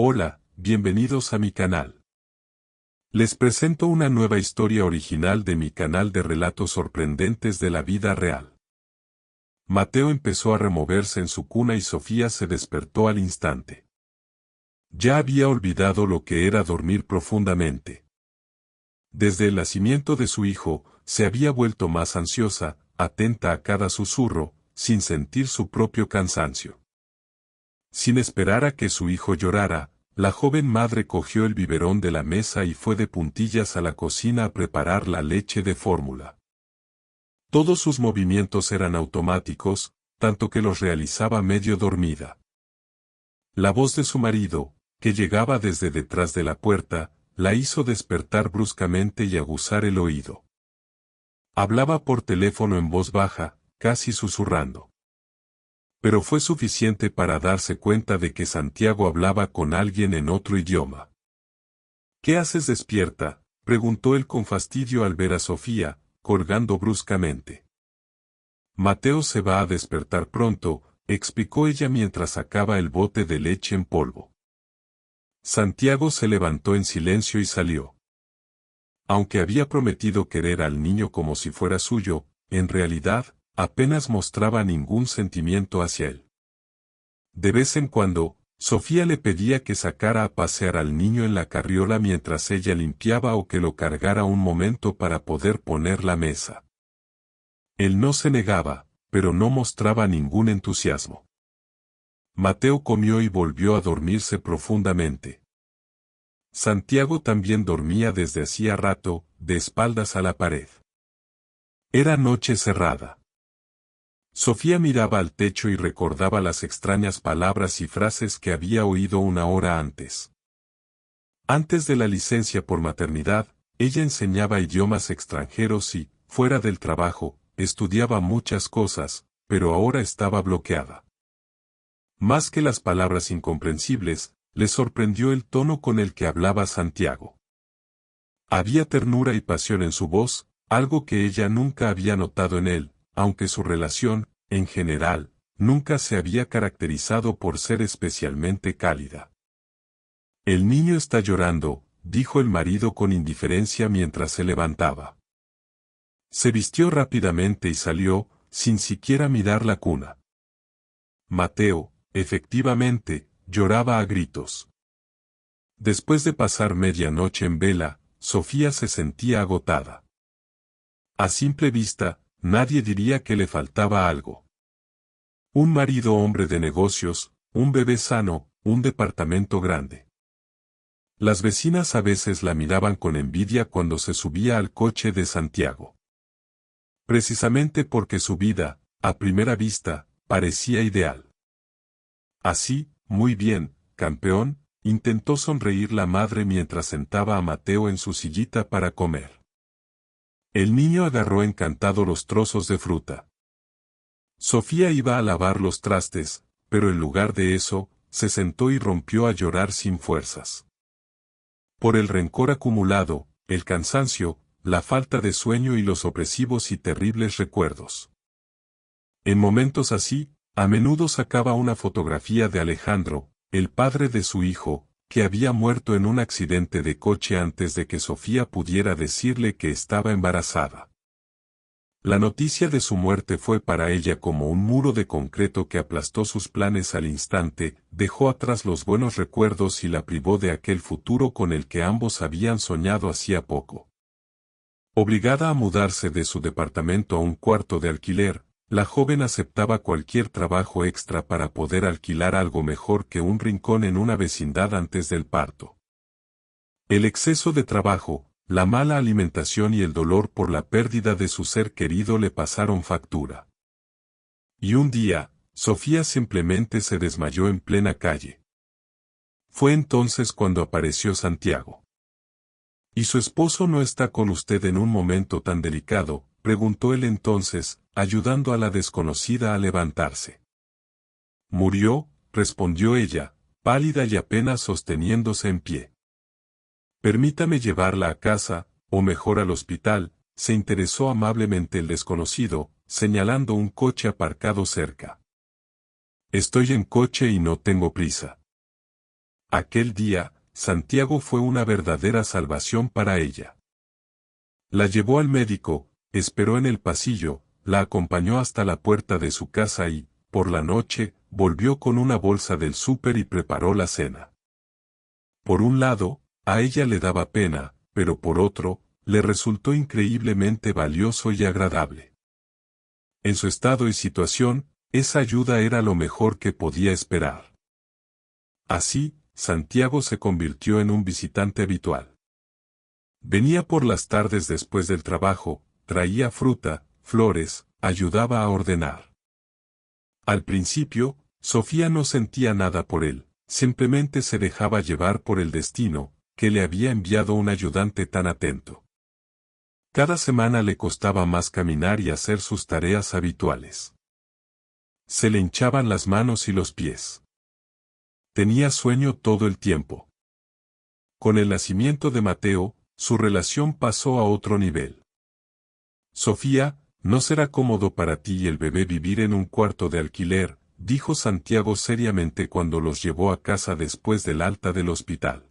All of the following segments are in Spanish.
Hola, bienvenidos a mi canal. Les presento una nueva historia original de mi canal de relatos sorprendentes de la vida real. Mateo empezó a removerse en su cuna y Sofía se despertó al instante. Ya había olvidado lo que era dormir profundamente. Desde el nacimiento de su hijo, se había vuelto más ansiosa, atenta a cada susurro, sin sentir su propio cansancio. Sin esperar a que su hijo llorara, la joven madre cogió el biberón de la mesa y fue de puntillas a la cocina a preparar la leche de fórmula. Todos sus movimientos eran automáticos, tanto que los realizaba medio dormida. La voz de su marido, que llegaba desde detrás de la puerta, la hizo despertar bruscamente y aguzar el oído. Hablaba por teléfono en voz baja, casi susurrando. Pero fue suficiente para darse cuenta de que Santiago hablaba con alguien en otro idioma. ¿Qué haces despierta?, preguntó él con fastidio al ver a Sofía, colgando bruscamente. Mateo se va a despertar pronto, explicó ella mientras sacaba el bote de leche en polvo. Santiago se levantó en silencio y salió. Aunque había prometido querer al niño como si fuera suyo, en realidad, apenas mostraba ningún sentimiento hacia él. De vez en cuando, Sofía le pedía que sacara a pasear al niño en la carriola mientras ella limpiaba o que lo cargara un momento para poder poner la mesa. Él no se negaba, pero no mostraba ningún entusiasmo. Mateo comió y volvió a dormirse profundamente. Santiago también dormía desde hacía rato, de espaldas a la pared. Era noche cerrada. Sofía miraba al techo y recordaba las extrañas palabras y frases que había oído una hora antes. Antes de la licencia por maternidad, ella enseñaba idiomas extranjeros y, fuera del trabajo, estudiaba muchas cosas, pero ahora estaba bloqueada. Más que las palabras incomprensibles, le sorprendió el tono con el que hablaba Santiago. Había ternura y pasión en su voz, algo que ella nunca había notado en él, aunque su relación, en general, nunca se había caracterizado por ser especialmente cálida. El niño está llorando, dijo el marido con indiferencia mientras se levantaba. Se vistió rápidamente y salió, sin siquiera mirar la cuna. Mateo, efectivamente, lloraba a gritos. Después de pasar media noche en vela, Sofía se sentía agotada. A simple vista, nadie diría que le faltaba algo. Un marido hombre de negocios, un bebé sano, un departamento grande. Las vecinas a veces la miraban con envidia cuando se subía al coche de Santiago. Precisamente porque su vida, a primera vista, parecía ideal. Así, muy bien, campeón, intentó sonreír la madre mientras sentaba a Mateo en su sillita para comer. El niño agarró encantado los trozos de fruta. Sofía iba a lavar los trastes, pero en lugar de eso, se sentó y rompió a llorar sin fuerzas. Por el rencor acumulado, el cansancio, la falta de sueño y los opresivos y terribles recuerdos. En momentos así, a menudo sacaba una fotografía de Alejandro, el padre de su hijo, que había muerto en un accidente de coche antes de que Sofía pudiera decirle que estaba embarazada. La noticia de su muerte fue para ella como un muro de concreto que aplastó sus planes al instante, dejó atrás los buenos recuerdos y la privó de aquel futuro con el que ambos habían soñado hacía poco. Obligada a mudarse de su departamento a un cuarto de alquiler, la joven aceptaba cualquier trabajo extra para poder alquilar algo mejor que un rincón en una vecindad antes del parto. El exceso de trabajo, la mala alimentación y el dolor por la pérdida de su ser querido le pasaron factura. Y un día, Sofía simplemente se desmayó en plena calle. Fue entonces cuando apareció Santiago. ¿Y su esposo no está con usted en un momento tan delicado?, preguntó él entonces, ayudando a la desconocida a levantarse. Murió, respondió ella, pálida y apenas sosteniéndose en pie. Permítame llevarla a casa, o mejor al hospital, se interesó amablemente el desconocido, señalando un coche aparcado cerca. Estoy en coche y no tengo prisa. Aquel día, Santiago fue una verdadera salvación para ella. La llevó al médico, esperó en el pasillo, la acompañó hasta la puerta de su casa y, por la noche, volvió con una bolsa del súper y preparó la cena. Por un lado, a ella le daba pena, pero por otro, le resultó increíblemente valioso y agradable. En su estado y situación, esa ayuda era lo mejor que podía esperar. Así, Santiago se convirtió en un visitante habitual. Venía por las tardes después del trabajo, traía fruta, flores, ayudaba a ordenar. Al principio, Sofía no sentía nada por él, simplemente se dejaba llevar por el destino, que le había enviado un ayudante tan atento. Cada semana le costaba más caminar y hacer sus tareas habituales. Se le hinchaban las manos y los pies. Tenía sueño todo el tiempo. Con el nacimiento de Mateo, su relación pasó a otro nivel. Sofía, no será cómodo para ti y el bebé vivir en un cuarto de alquiler, dijo Santiago seriamente cuando los llevó a casa después del alta del hospital.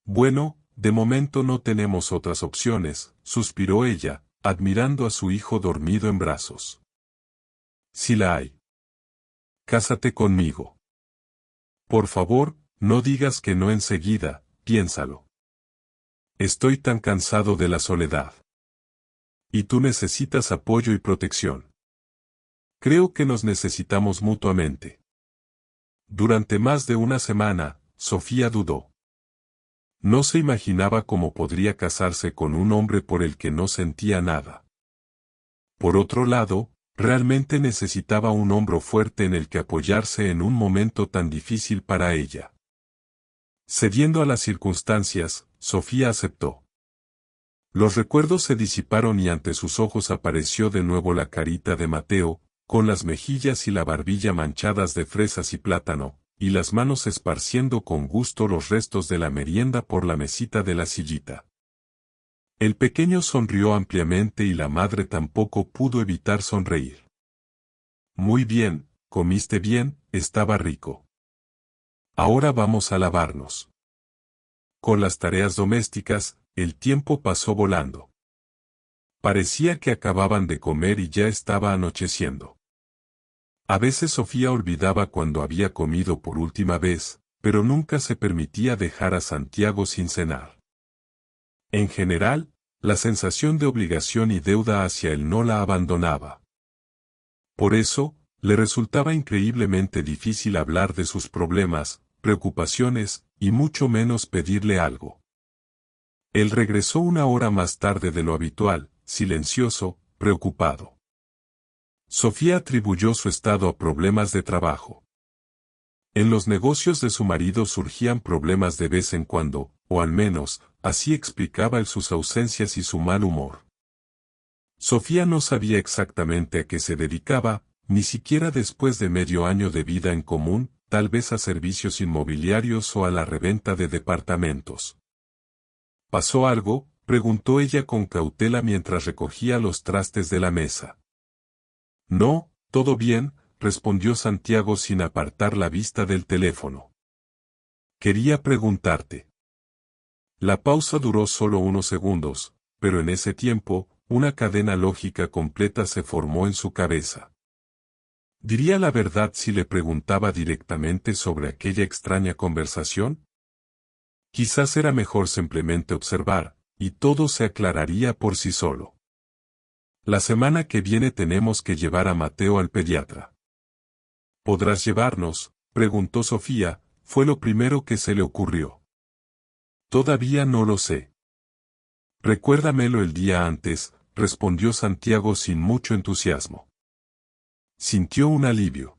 Bueno, de momento no tenemos otras opciones, suspiró ella, admirando a su hijo dormido en brazos. Sí la hay. Cásate conmigo. Por favor, no digas que no enseguida, piénsalo. Estoy tan cansado de la soledad. Y tú necesitas apoyo y protección. Creo que nos necesitamos mutuamente. Durante más de una semana, Sofía dudó. No se imaginaba cómo podría casarse con un hombre por el que no sentía nada. Por otro lado, realmente necesitaba un hombro fuerte en el que apoyarse en un momento tan difícil para ella. Cediendo a las circunstancias, Sofía aceptó. Los recuerdos se disiparon y ante sus ojos apareció de nuevo la carita de Mateo, con las mejillas y la barbilla manchadas de fresas y plátano, y las manos esparciendo con gusto los restos de la merienda por la mesita de la sillita. El pequeño sonrió ampliamente y la madre tampoco pudo evitar sonreír. Muy bien, comiste bien, estaba rico. Ahora vamos a lavarnos. Con las tareas domésticas, el tiempo pasó volando. Parecía que acababan de comer y ya estaba anocheciendo. A veces Sofía olvidaba cuando había comido por última vez, pero nunca se permitía dejar a Santiago sin cenar. En general, la sensación de obligación y deuda hacia él no la abandonaba. Por eso, le resultaba increíblemente difícil hablar de sus problemas, preocupaciones, y mucho menos pedirle algo. Él regresó una hora más tarde de lo habitual, silencioso, preocupado. Sofía atribuyó su estado a problemas de trabajo. En los negocios de su marido surgían problemas de vez en cuando, o al menos, así explicaba él sus ausencias y su mal humor. Sofía no sabía exactamente a qué se dedicaba, ni siquiera después de medio año de vida en común, tal vez a servicios inmobiliarios o a la reventa de departamentos. ¿Pasó algo?, preguntó ella con cautela mientras recogía los trastes de la mesa. No, todo bien, respondió Santiago sin apartar la vista del teléfono. Quería preguntarte. La pausa duró solo unos segundos, pero en ese tiempo, una cadena lógica completa se formó en su cabeza. ¿Diría la verdad si le preguntaba directamente sobre aquella extraña conversación? Quizás era mejor simplemente observar, y todo se aclararía por sí solo. La semana que viene tenemos que llevar a Mateo al pediatra. ¿Podrás llevarnos?, preguntó Sofía, fue lo primero que se le ocurrió. Todavía no lo sé. Recuérdamelo el día antes, respondió Santiago sin mucho entusiasmo. Sintió un alivio.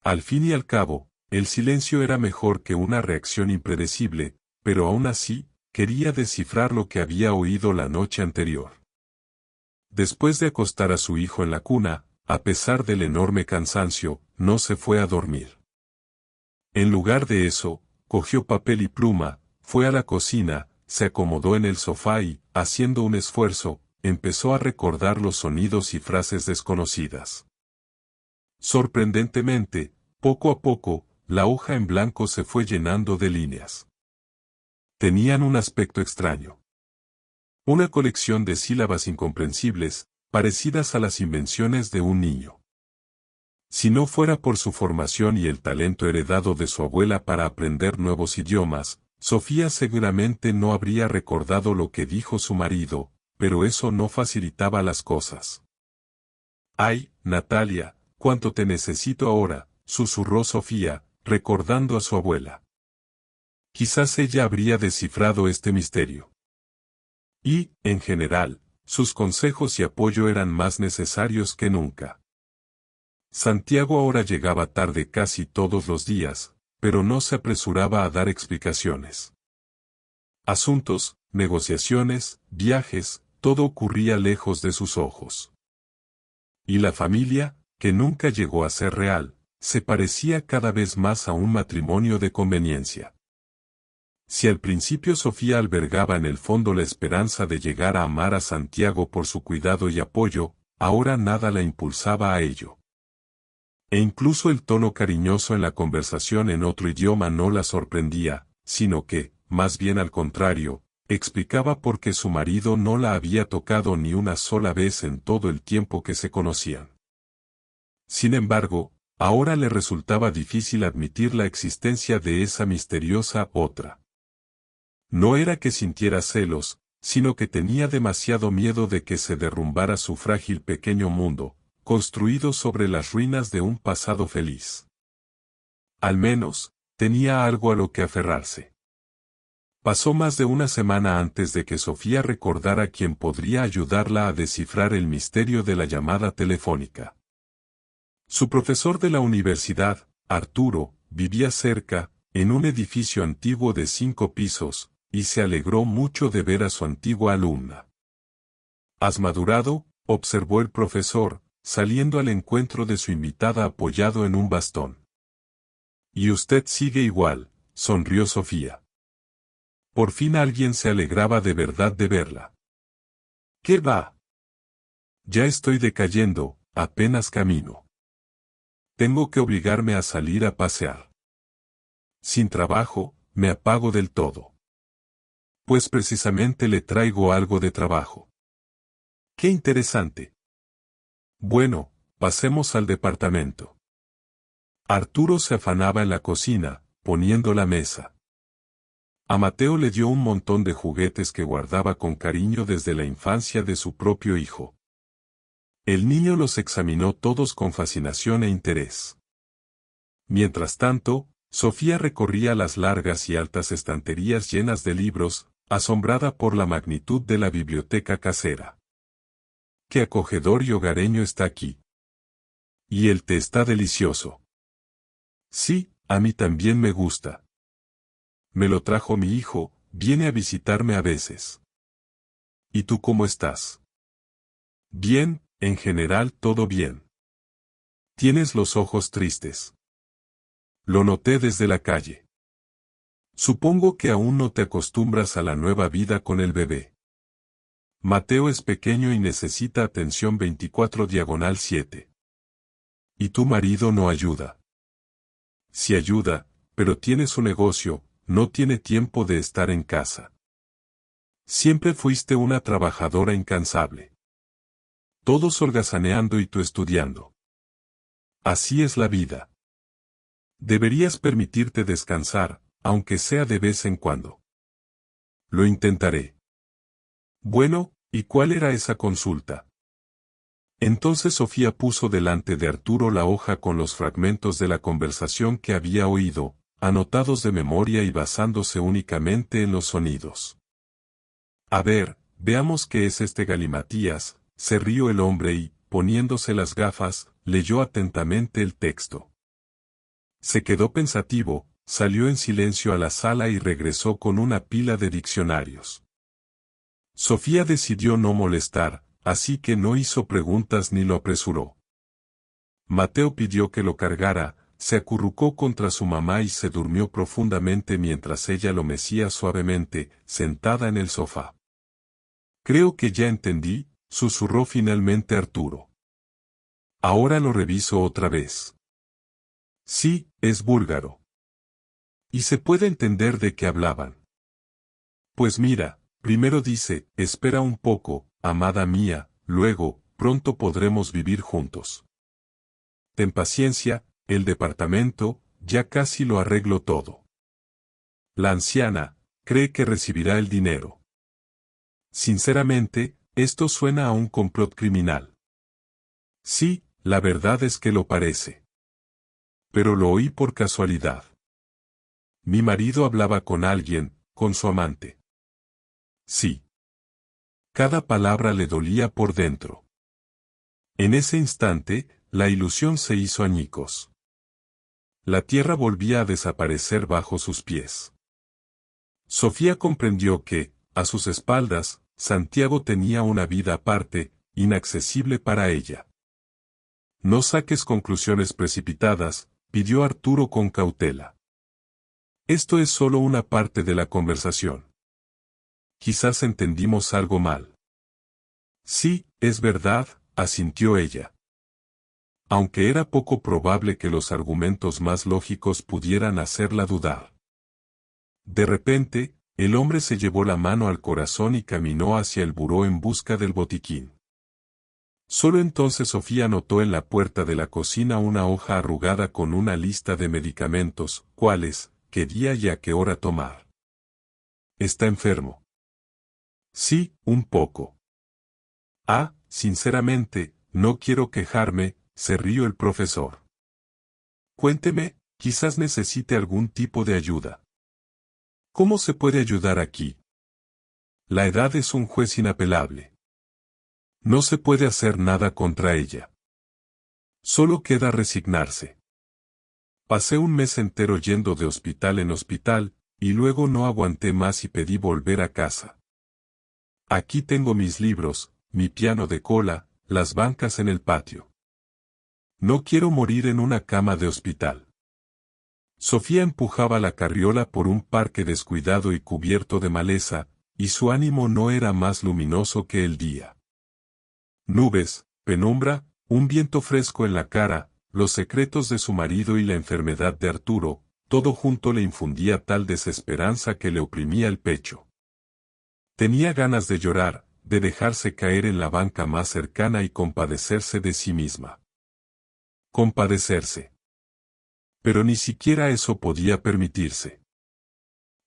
Al fin y al cabo, el silencio era mejor que una reacción impredecible, pero aún así, quería descifrar lo que había oído la noche anterior. Después de acostar a su hijo en la cuna, a pesar del enorme cansancio, no se fue a dormir. En lugar de eso, cogió papel y pluma, fue a la cocina, se acomodó en el sofá y, haciendo un esfuerzo, empezó a recordar los sonidos y frases desconocidas. Sorprendentemente, poco a poco, la hoja en blanco se fue llenando de líneas. Tenían un aspecto extraño. Una colección de sílabas incomprensibles, parecidas a las invenciones de un niño. Si no fuera por su formación y el talento heredado de su abuela para aprender nuevos idiomas, Sofía seguramente no habría recordado lo que dijo su marido, pero eso no facilitaba las cosas. «Ay, Natalia, cuánto te necesito ahora», susurró Sofía, recordando a su abuela. Quizás ella habría descifrado este misterio. Y, en general, sus consejos y apoyo eran más necesarios que nunca. Santiago ahora llegaba tarde casi todos los días, pero no se apresuraba a dar explicaciones. Asuntos, negociaciones, viajes, todo ocurría lejos de sus ojos. Y la familia, que nunca llegó a ser real, se parecía cada vez más a un matrimonio de conveniencia. Si al principio Sofía albergaba en el fondo la esperanza de llegar a amar a Santiago por su cuidado y apoyo, ahora nada la impulsaba a ello. E incluso el tono cariñoso en la conversación en otro idioma no la sorprendía, sino que, más bien al contrario, explicaba por qué su marido no la había tocado ni una sola vez en todo el tiempo que se conocían. Sin embargo, ahora le resultaba difícil admitir la existencia de esa misteriosa otra. No era que sintiera celos, sino que tenía demasiado miedo de que se derrumbara su frágil pequeño mundo, construido sobre las ruinas de un pasado feliz. Al menos, tenía algo a lo que aferrarse. Pasó más de una semana antes de que Sofía recordara quién podría ayudarla a descifrar el misterio de la llamada telefónica. Su profesor de la universidad, Arturo, vivía cerca, en un edificio antiguo de 5 pisos, y se alegró mucho de ver a su antigua alumna. «¿Has madurado?», observó el profesor, saliendo al encuentro de su invitada apoyado en un bastón. «Y usted sigue igual», sonrió Sofía. Por fin alguien se alegraba de verdad de verla. «¿Qué va? Ya estoy decayendo, apenas camino. Tengo que obligarme a salir a pasear. Sin trabajo, me apago del todo. Pues precisamente le traigo algo de trabajo». «¡Qué interesante! Bueno, pasemos al departamento». Arturo se afanaba en la cocina, poniendo la mesa. A Mateo le dio un montón de juguetes que guardaba con cariño desde la infancia de su propio hijo. El niño los examinó todos con fascinación e interés. Mientras tanto, Sofía recorría las largas y altas estanterías llenas de libros, asombrada por la magnitud de la biblioteca casera. «Qué acogedor y hogareño está aquí. Y el té está delicioso». «Sí, a mí también me gusta. Me lo trajo mi hijo, viene a visitarme a veces». «¿Y tú cómo estás?» «Bien, en general todo bien». «Tienes los ojos tristes». «Lo noté desde la calle». «Supongo que aún no te acostumbras a la nueva vida con el bebé». «Mateo es pequeño y necesita atención 24/7. ¿Y tu marido no ayuda?» «Sí ayuda, pero tiene su negocio, no tiene tiempo de estar en casa». «Siempre fuiste una trabajadora incansable. Todos holgazaneando y tú estudiando. Así es la vida. Deberías permitirte descansar, aunque sea de vez en cuando». «Lo intentaré». «Bueno, ¿y cuál era esa consulta?» Entonces Sofía puso delante de Arturo la hoja con los fragmentos de la conversación que había oído, anotados de memoria y basándose únicamente en los sonidos. «A ver, veamos qué es este galimatías», se rió el hombre y, poniéndose las gafas, leyó atentamente el texto. Se quedó pensativo, salió en silencio a la sala y regresó con una pila de diccionarios. Sofía decidió no molestar, así que no hizo preguntas ni lo apresuró. Mateo pidió que lo cargara, se acurrucó contra su mamá y se durmió profundamente mientras ella lo mecía suavemente, sentada en el sofá. «Creo que ya entendí», susurró finalmente Arturo. «Ahora lo reviso otra vez». «Sí, es búlgaro. Y se puede entender de qué hablaban. Pues mira, primero dice, espera un poco, amada mía, luego, pronto podremos vivir juntos. Ten paciencia, el departamento, ya casi lo arreglo todo. La anciana, cree que recibirá el dinero. Sinceramente, esto suena a un complot criminal. Sí, la verdad es que lo parece. Pero lo oí por casualidad. Mi marido hablaba con alguien, con su amante. Sí. Cada palabra le dolía por dentro. En ese instante, la ilusión se hizo añicos. La tierra volvía a desaparecer bajo sus pies. Sofía comprendió que, a sus espaldas, Santiago tenía una vida aparte, inaccesible para ella. No saques conclusiones precipitadas, pidió Arturo con cautela. Esto es solo una parte de la conversación. Quizás entendimos algo mal. Sí, es verdad, asintió ella. Aunque era poco probable que los argumentos más lógicos pudieran hacerla dudar. De repente, el hombre se llevó la mano al corazón y caminó hacia el buró en busca del botiquín. Solo entonces Sofía notó en la puerta de la cocina una hoja arrugada con una lista de medicamentos, cuáles, qué día y a qué hora tomar. ¿Está enfermo? Sí, un poco. Ah, sinceramente, no quiero quejarme, se rió el profesor. Cuénteme, quizás necesite algún tipo de ayuda. ¿Cómo se puede ayudar aquí? La edad es un juez inapelable. No se puede hacer nada contra ella. Solo queda resignarse. Pasé un mes entero yendo de hospital en hospital, y luego no aguanté más y pedí volver a casa. Aquí tengo mis libros, mi piano de cola, las bancas en el patio. No quiero morir en una cama de hospital. Sofía empujaba la carriola por un parque descuidado y cubierto de maleza, y su ánimo no era más luminoso que el día. Nubes, penumbra, un viento fresco en la cara, los secretos de su marido y la enfermedad de Arturo, todo junto le infundía tal desesperanza que le oprimía el pecho. Tenía ganas de llorar, de dejarse caer en la banca más cercana y compadecerse de sí misma. Compadecerse. Pero ni siquiera eso podía permitirse.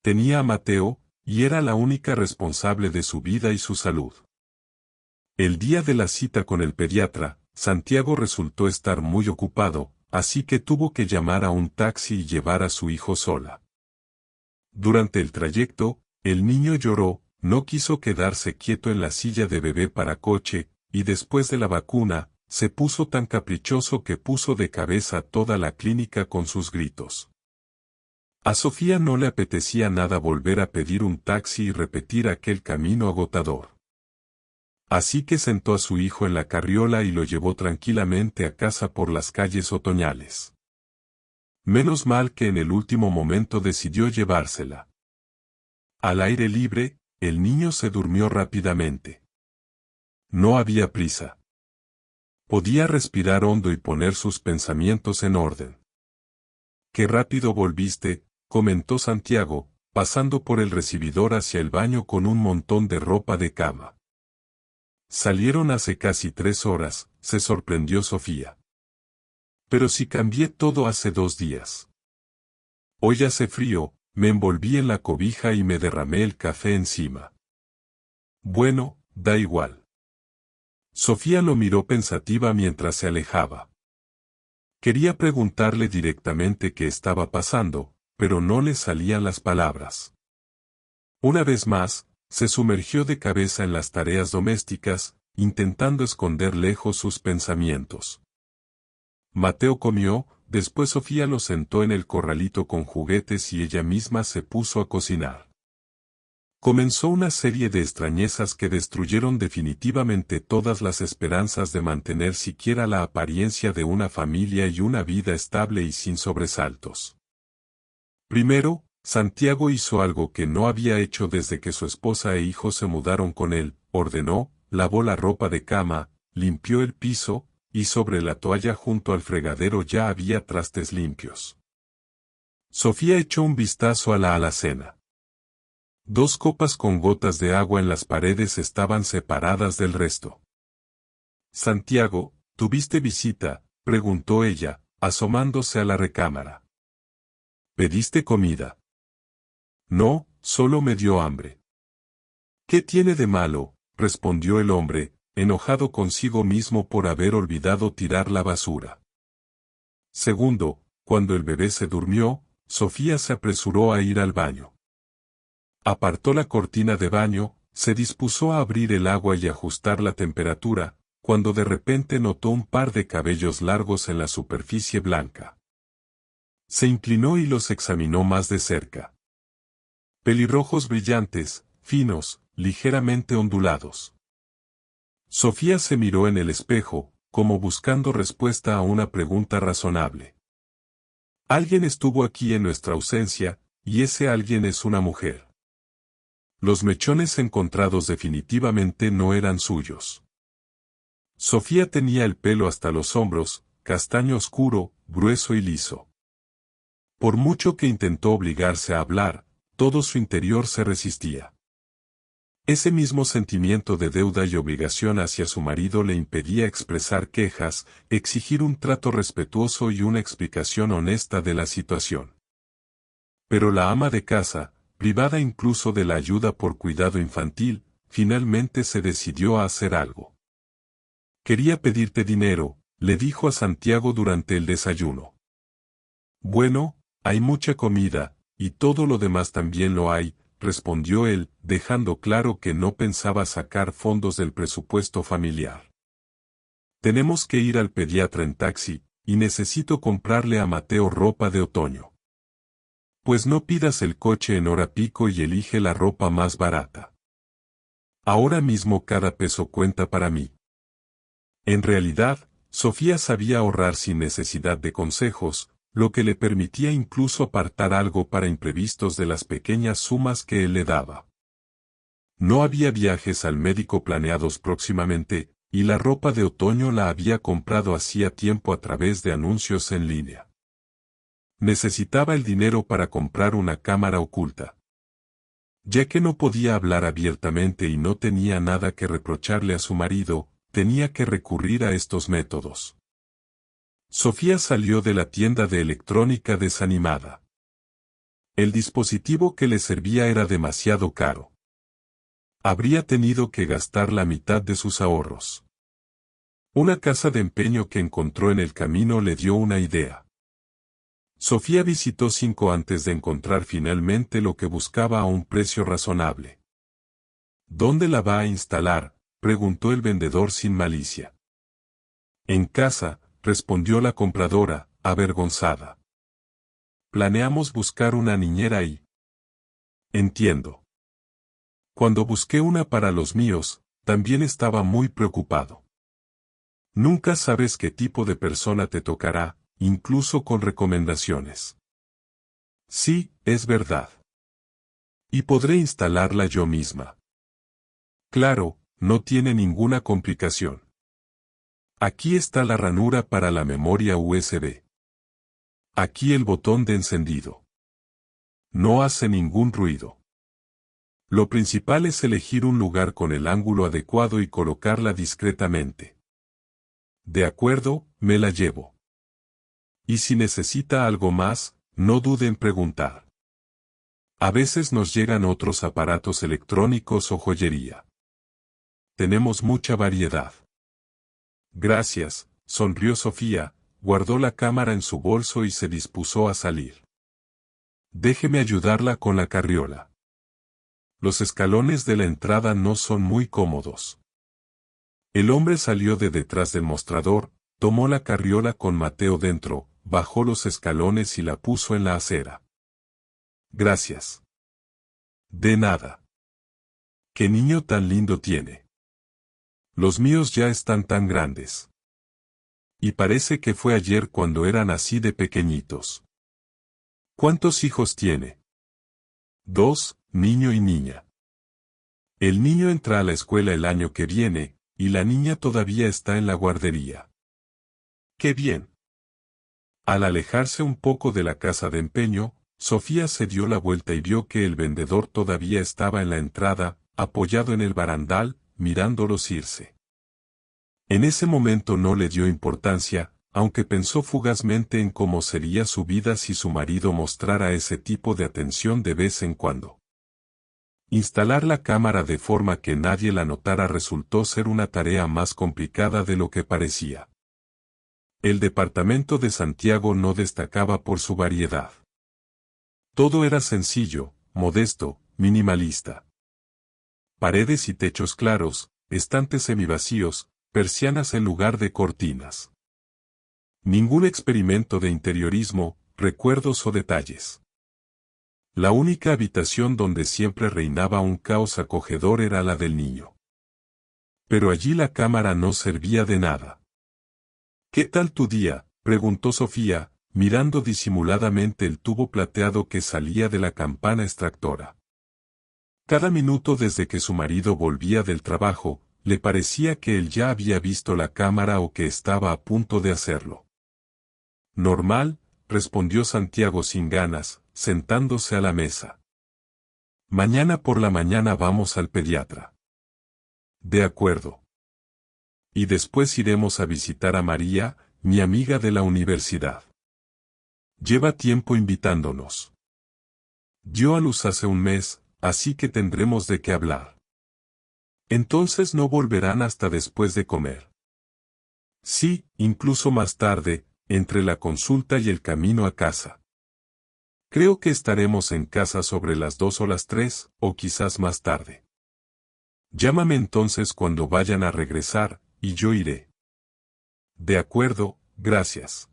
Tenía a Mateo, y era la única responsable de su vida y su salud. El día de la cita con el pediatra, Santiago resultó estar muy ocupado, así que tuvo que llamar a un taxi y llevar a su hijo sola. Durante el trayecto, el niño lloró, no quiso quedarse quieto en la silla de bebé para coche, y después de la vacuna, se puso tan caprichoso que puso de cabeza toda la clínica con sus gritos. A Sofía no le apetecía nada volver a pedir un taxi y repetir aquel camino agotador. Así que sentó a su hijo en la carriola y lo llevó tranquilamente a casa por las calles otoñales. Menos mal que en el último momento decidió llevársela. Al aire libre, el niño se durmió rápidamente. No había prisa. Podía respirar hondo y poner sus pensamientos en orden. «Qué rápido volviste», comentó Santiago, pasando por el recibidor hacia el baño con un montón de ropa de cama. Salieron hace casi 3 horas, se sorprendió Sofía. Pero si cambié todo hace 2 días. Hoy hace frío, me envolví en la cobija y me derramé el café encima. Bueno, da igual. Sofía lo miró pensativa mientras se alejaba. Quería preguntarle directamente qué estaba pasando, pero no le salían las palabras. Una vez más, se sumergió de cabeza en las tareas domésticas, intentando esconder lejos sus pensamientos. Mateo comió, después Sofía lo sentó en el corralito con juguetes y ella misma se puso a cocinar. Comenzó una serie de extrañezas que destruyeron definitivamente todas las esperanzas de mantener siquiera la apariencia de una familia y una vida estable y sin sobresaltos. Primero, Santiago hizo algo que no había hecho desde que su esposa e hijo se mudaron con él, ordenó, lavó la ropa de cama, limpió el piso, y sobre la toalla junto al fregadero ya había trastes limpios. Sofía echó un vistazo a la alacena. 2 copas con gotas de agua en las paredes estaban separadas del resto. Santiago, ¿tuviste visita?, preguntó ella, asomándose a la recámara. ¿Pediste comida? No, solo me dio hambre. ¿Qué tiene de malo?, respondió el hombre, enojado consigo mismo por haber olvidado tirar la basura. Segundo, cuando el bebé se durmió, Sofía se apresuró a ir al baño. Apartó la cortina de baño, se dispuso a abrir el agua y ajustar la temperatura, cuando de repente notó un par de cabellos largos en la superficie blanca. Se inclinó y los examinó más de cerca. Pelirrojos brillantes, finos, ligeramente ondulados. Sofía se miró en el espejo, como buscando respuesta a una pregunta razonable. Alguien estuvo aquí en nuestra ausencia, y ese alguien es una mujer. Los mechones encontrados definitivamente no eran suyos. Sofía tenía el pelo hasta los hombros, castaño oscuro, grueso y liso. Por mucho que intentó obligarse a hablar, todo su interior se resistía. Ese mismo sentimiento de deuda y obligación hacia su marido le impedía expresar quejas, exigir un trato respetuoso y una explicación honesta de la situación. Pero la ama de casa, privada incluso de la ayuda por cuidado infantil, finalmente se decidió a hacer algo. Quería pedirte dinero, le dijo a Santiago durante el desayuno. Bueno, hay mucha comida, y todo lo demás también lo hay, respondió él, dejando claro que no pensaba sacar fondos del presupuesto familiar. Tenemos que ir al pediatra en taxi, y necesito comprarle a Mateo ropa de otoño. Pues no pidas el coche en hora pico y elige la ropa más barata. Ahora mismo cada peso cuenta para mí. En realidad, Sofía sabía ahorrar sin necesidad de consejos, lo que le permitía incluso apartar algo para imprevistos de las pequeñas sumas que él le daba. No había viajes al médico planeados próximamente, y la ropa de otoño la había comprado hacía tiempo a través de anuncios en línea. Necesitaba el dinero para comprar una cámara oculta. Ya que no podía hablar abiertamente y no tenía nada que reprocharle a su marido, tenía que recurrir a estos métodos. Sofía salió de la tienda de electrónica desanimada. El dispositivo que le servía era demasiado caro. Habría tenido que gastar la mitad de sus ahorros. Una casa de empeño que encontró en el camino le dio una idea. Sofía visitó 5 antes de encontrar finalmente lo que buscaba a un precio razonable. ¿Dónde la va a instalar?, preguntó el vendedor sin malicia. En casa, respondió la compradora, avergonzada. Planeamos buscar una niñera y... Entiendo. Cuando busqué una para los míos, también estaba muy preocupado. Nunca sabes qué tipo de persona te tocará, incluso con recomendaciones. Sí, es verdad. Y podré instalarla yo misma. Claro, no tiene ninguna complicación. Aquí está la ranura para la memoria USB. Aquí el botón de encendido. No hace ningún ruido. Lo principal es elegir un lugar con el ángulo adecuado y colocarla discretamente. De acuerdo, me la llevo. Y si necesita algo más, no dude en preguntar. A veces nos llegan otros aparatos electrónicos o joyería. Tenemos mucha variedad. Gracias, sonrió Sofía, guardó la cámara en su bolso y se dispuso a salir. Déjeme ayudarla con la carriola. Los escalones de la entrada no son muy cómodos. El hombre salió de detrás del mostrador, tomó la carriola con Mateo dentro, bajó los escalones y la puso en la acera. Gracias. De nada. ¿Qué niño tan lindo tiene? Los míos ya están tan grandes. Y parece que fue ayer cuando eran así de pequeñitos. ¿Cuántos hijos tiene? 2, niño y niña. El niño entra a la escuela el año que viene, y la niña todavía está en la guardería. ¡Qué bien! Al alejarse un poco de la casa de empeño, Sofía se dio la vuelta y vio que el vendedor todavía estaba en la entrada, apoyado en el barandal, mirándolos irse. En ese momento no le dio importancia, aunque pensó fugazmente en cómo sería su vida si su marido mostrara ese tipo de atención de vez en cuando. Instalar la cámara de forma que nadie la notara resultó ser una tarea más complicada de lo que parecía. El departamento de Santiago no destacaba por su variedad. Todo era sencillo, modesto, minimalista. Paredes y techos claros, estantes semivacíos, persianas en lugar de cortinas. Ningún experimento de interiorismo, recuerdos o detalles. La única habitación donde siempre reinaba un caos acogedor era la del niño. Pero allí la cámara no servía de nada. ¿Qué tal tu día?, preguntó Sofía, mirando disimuladamente el tubo plateado que salía de la campana extractora. Cada minuto desde que su marido volvía del trabajo, le parecía que él ya había visto la cámara o que estaba a punto de hacerlo. Normal, respondió Santiago sin ganas, sentándose a la mesa. Mañana por la mañana vamos al pediatra. De acuerdo. Y después iremos a visitar a María, mi amiga de la universidad. Lleva tiempo invitándonos. Dio a luz hace un mes, así que tendremos de qué hablar. Entonces no volverán hasta después de comer. Sí, incluso más tarde, entre la consulta y el camino a casa. Creo que estaremos en casa sobre las 2 o las 3, o quizás más tarde. Llámame entonces cuando vayan a regresar, y yo iré. De acuerdo, gracias.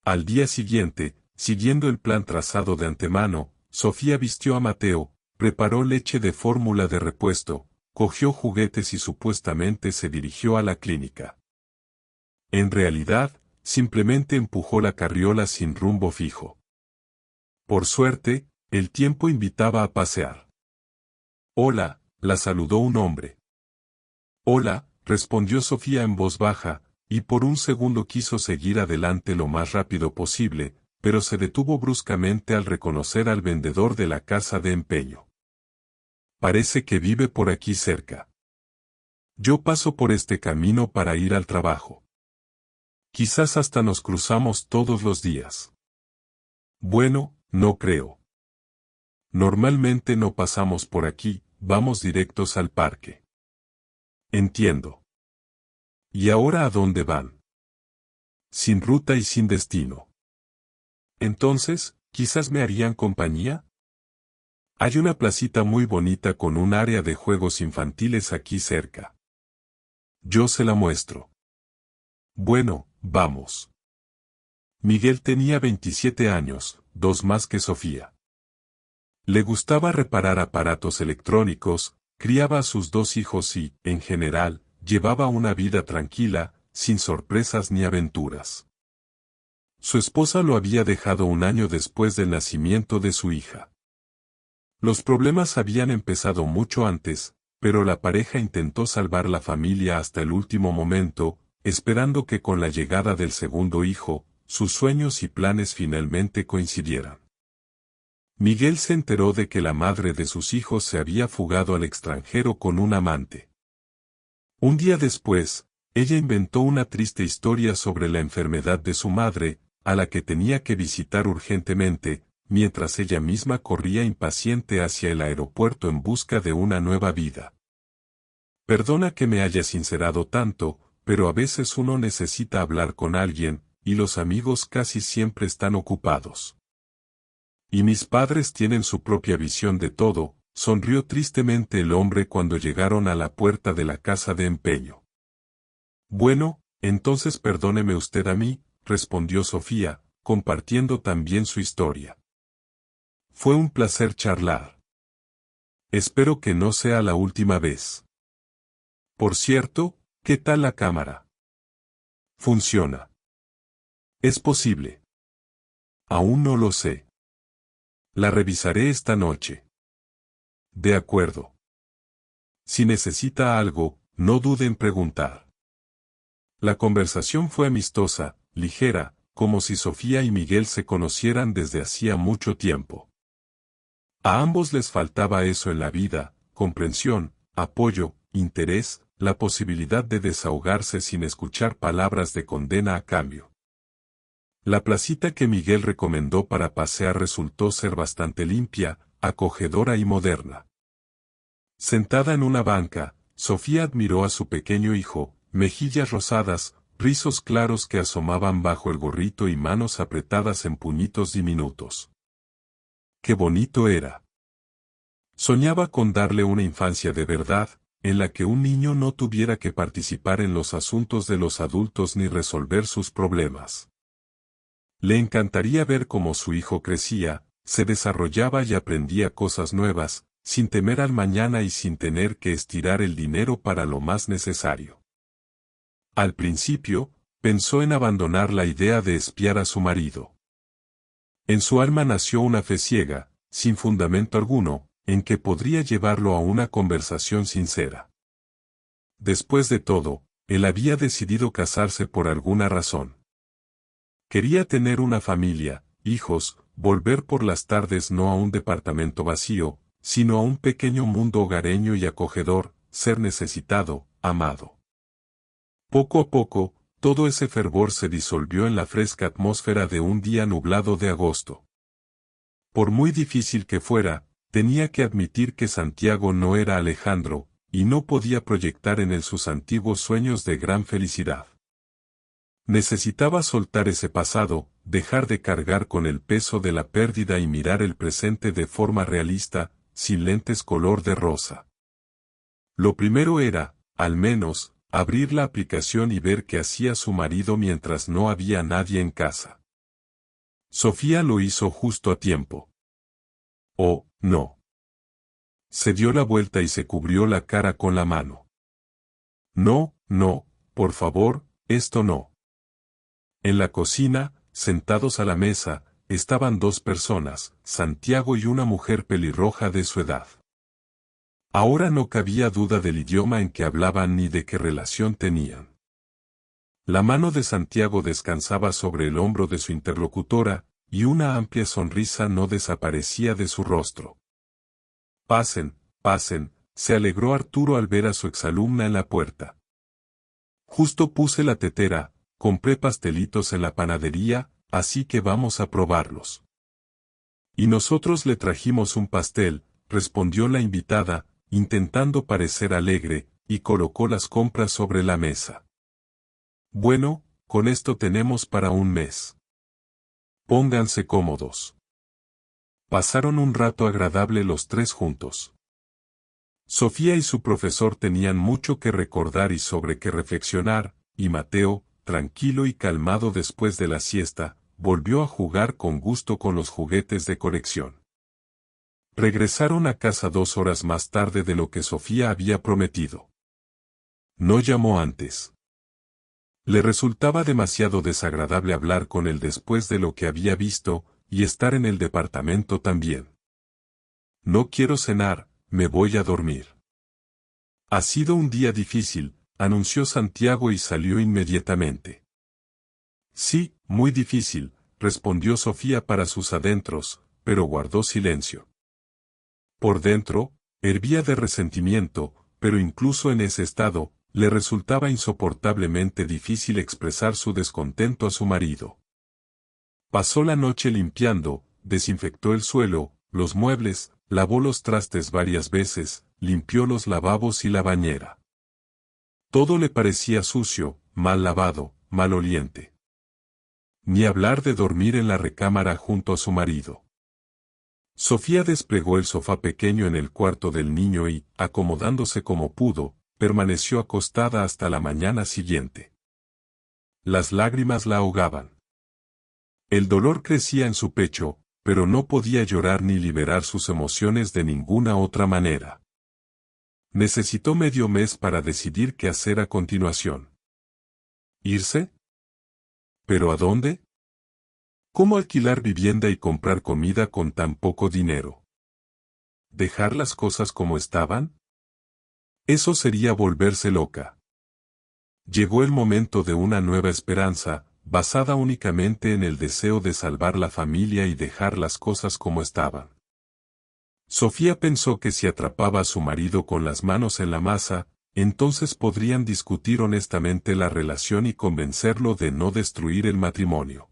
Al día siguiente, siguiendo el plan trazado de antemano, Sofía vistió a Mateo, preparó leche de fórmula de repuesto, cogió juguetes y supuestamente se dirigió a la clínica. En realidad, simplemente empujó la carriola sin rumbo fijo. Por suerte, el tiempo invitaba a pasear. Hola, la saludó un hombre. Hola, respondió Sofía en voz baja, y por un segundo quiso seguir adelante lo más rápido posible, pero se detuvo bruscamente al reconocer al vendedor de la casa de empeño. Parece que vive por aquí cerca. Yo paso por este camino para ir al trabajo. Quizás hasta nos cruzamos todos los días. Bueno, no creo. Normalmente no pasamos por aquí, vamos directos al parque. Entiendo. ¿Y ahora a dónde van? Sin ruta y sin destino. Entonces, ¿quizás me harían compañía? Hay una placita muy bonita con un área de juegos infantiles aquí cerca. Yo se la muestro. Bueno, vamos. Miguel tenía 27 años, 2 más que Sofía. Le gustaba reparar aparatos electrónicos, criaba a sus 2 hijos y, en general, llevaba una vida tranquila, sin sorpresas ni aventuras. Su esposa lo había dejado un año después del nacimiento de su hija. Los problemas habían empezado mucho antes, pero la pareja intentó salvar la familia hasta el último momento, esperando que con la llegada del segundo hijo, sus sueños y planes finalmente coincidieran. Miguel se enteró de que la madre de sus hijos se había fugado al extranjero con un amante. Un día después, ella inventó una triste historia sobre la enfermedad de su madre, a la que tenía que visitar urgentemente, mientras ella misma corría impaciente hacia el aeropuerto en busca de una nueva vida. Perdona que me haya sincerado tanto, pero a veces uno necesita hablar con alguien, y los amigos casi siempre están ocupados. Y mis padres tienen su propia visión de todo, sonrió tristemente el hombre cuando llegaron a la puerta de la casa de empeño. Bueno, entonces perdóneme usted a mí, respondió Sofía, compartiendo también su historia. Fue un placer charlar. Espero que no sea la última vez. Por cierto, ¿qué tal la cámara? ¿Funciona? Es posible. Aún no lo sé. La revisaré esta noche. De acuerdo. Si necesita algo, no dude en preguntar. La conversación fue amistosa, ligera, como si Sofía y Miguel se conocieran desde hacía mucho tiempo. A ambos les faltaba eso en la vida: comprensión, apoyo, interés, la posibilidad de desahogarse sin escuchar palabras de condena a cambio. La placita que Miguel recomendó para pasear resultó ser bastante limpia, acogedora y moderna. Sentada en una banca, Sofía admiró a su pequeño hijo, mejillas rosadas, rizos claros que asomaban bajo el gorrito y manos apretadas en puñitos diminutos. ¡Qué bonito era! Soñaba con darle una infancia de verdad, en la que un niño no tuviera que participar en los asuntos de los adultos ni resolver sus problemas. Le encantaría ver cómo su hijo crecía, se desarrollaba y aprendía cosas nuevas, sin temer al mañana y sin tener que estirar el dinero para lo más necesario. Al principio, pensó en abandonar la idea de espiar a su marido. En su alma nació una fe ciega, sin fundamento alguno, en que podría llevarlo a una conversación sincera. Después de todo, él había decidido casarse por alguna razón. Quería tener una familia, hijos, volver por las tardes no a un departamento vacío, sino a un pequeño mundo hogareño y acogedor, ser necesitado, amado. Poco a poco, todo ese fervor se disolvió en la fresca atmósfera de un día nublado de agosto. Por muy difícil que fuera, tenía que admitir que Santiago no era Alejandro, y no podía proyectar en él sus antiguos sueños de gran felicidad. Necesitaba soltar ese pasado, dejar de cargar con el peso de la pérdida y mirar el presente de forma realista, sin lentes color de rosa. Lo primero era, al menos, abrir la aplicación y ver qué hacía su marido mientras no había nadie en casa. Sofía lo hizo justo a tiempo. Oh, no. Se dio la vuelta y se cubrió la cara con la mano. No, no, por favor, esto no. En la cocina, sentados a la mesa, estaban dos personas, Santiago y una mujer pelirroja de su edad. Ahora no cabía duda del idioma en que hablaban ni de qué relación tenían. La mano de Santiago descansaba sobre el hombro de su interlocutora, y una amplia sonrisa no desaparecía de su rostro. Pasen, pasen, se alegró Arturo al ver a su exalumna en la puerta. Justo puse la tetera, compré pastelitos en la panadería, así que vamos a probarlos. Y nosotros le trajimos un pastel, respondió la invitada, intentando parecer alegre, y colocó las compras sobre la mesa. Bueno, con esto tenemos para un mes. Pónganse cómodos. Pasaron un rato agradable los tres juntos. Sofía y su profesor tenían mucho que recordar y sobre qué reflexionar, y Mateo, tranquilo y calmado después de la siesta, volvió a jugar con gusto con los juguetes de colección. Regresaron a casa 2 horas más tarde de lo que Sofía había prometido. No llamó antes. Le resultaba demasiado desagradable hablar con él después de lo que había visto, y estar en el departamento también. No quiero cenar, me voy a dormir. Ha sido un día difícil, anunció Santiago y salió inmediatamente. Sí, muy difícil, respondió Sofía para sus adentros, pero guardó silencio. Por dentro, hervía de resentimiento, pero incluso en ese estado, le resultaba insoportablemente difícil expresar su descontento a su marido. Pasó la noche limpiando, desinfectó el suelo, los muebles, lavó los trastes varias veces, limpió los lavabos y la bañera. Todo le parecía sucio, mal lavado, maloliente. Ni hablar de dormir en la recámara junto a su marido. Sofía desplegó el sofá pequeño en el cuarto del niño y, acomodándose como pudo, permaneció acostada hasta la mañana siguiente. Las lágrimas la ahogaban. El dolor crecía en su pecho, pero no podía llorar ni liberar sus emociones de ninguna otra manera. Necesitó medio mes para decidir qué hacer a continuación. ¿Irse? ¿Pero a dónde? ¿Cómo alquilar vivienda y comprar comida con tan poco dinero? ¿Dejar las cosas como estaban? Eso sería volverse loca. Llegó el momento de una nueva esperanza, basada únicamente en el deseo de salvar la familia y dejar las cosas como estaban. Sofía pensó que si atrapaba a su marido con las manos en la masa, entonces podrían discutir honestamente la relación y convencerlo de no destruir el matrimonio.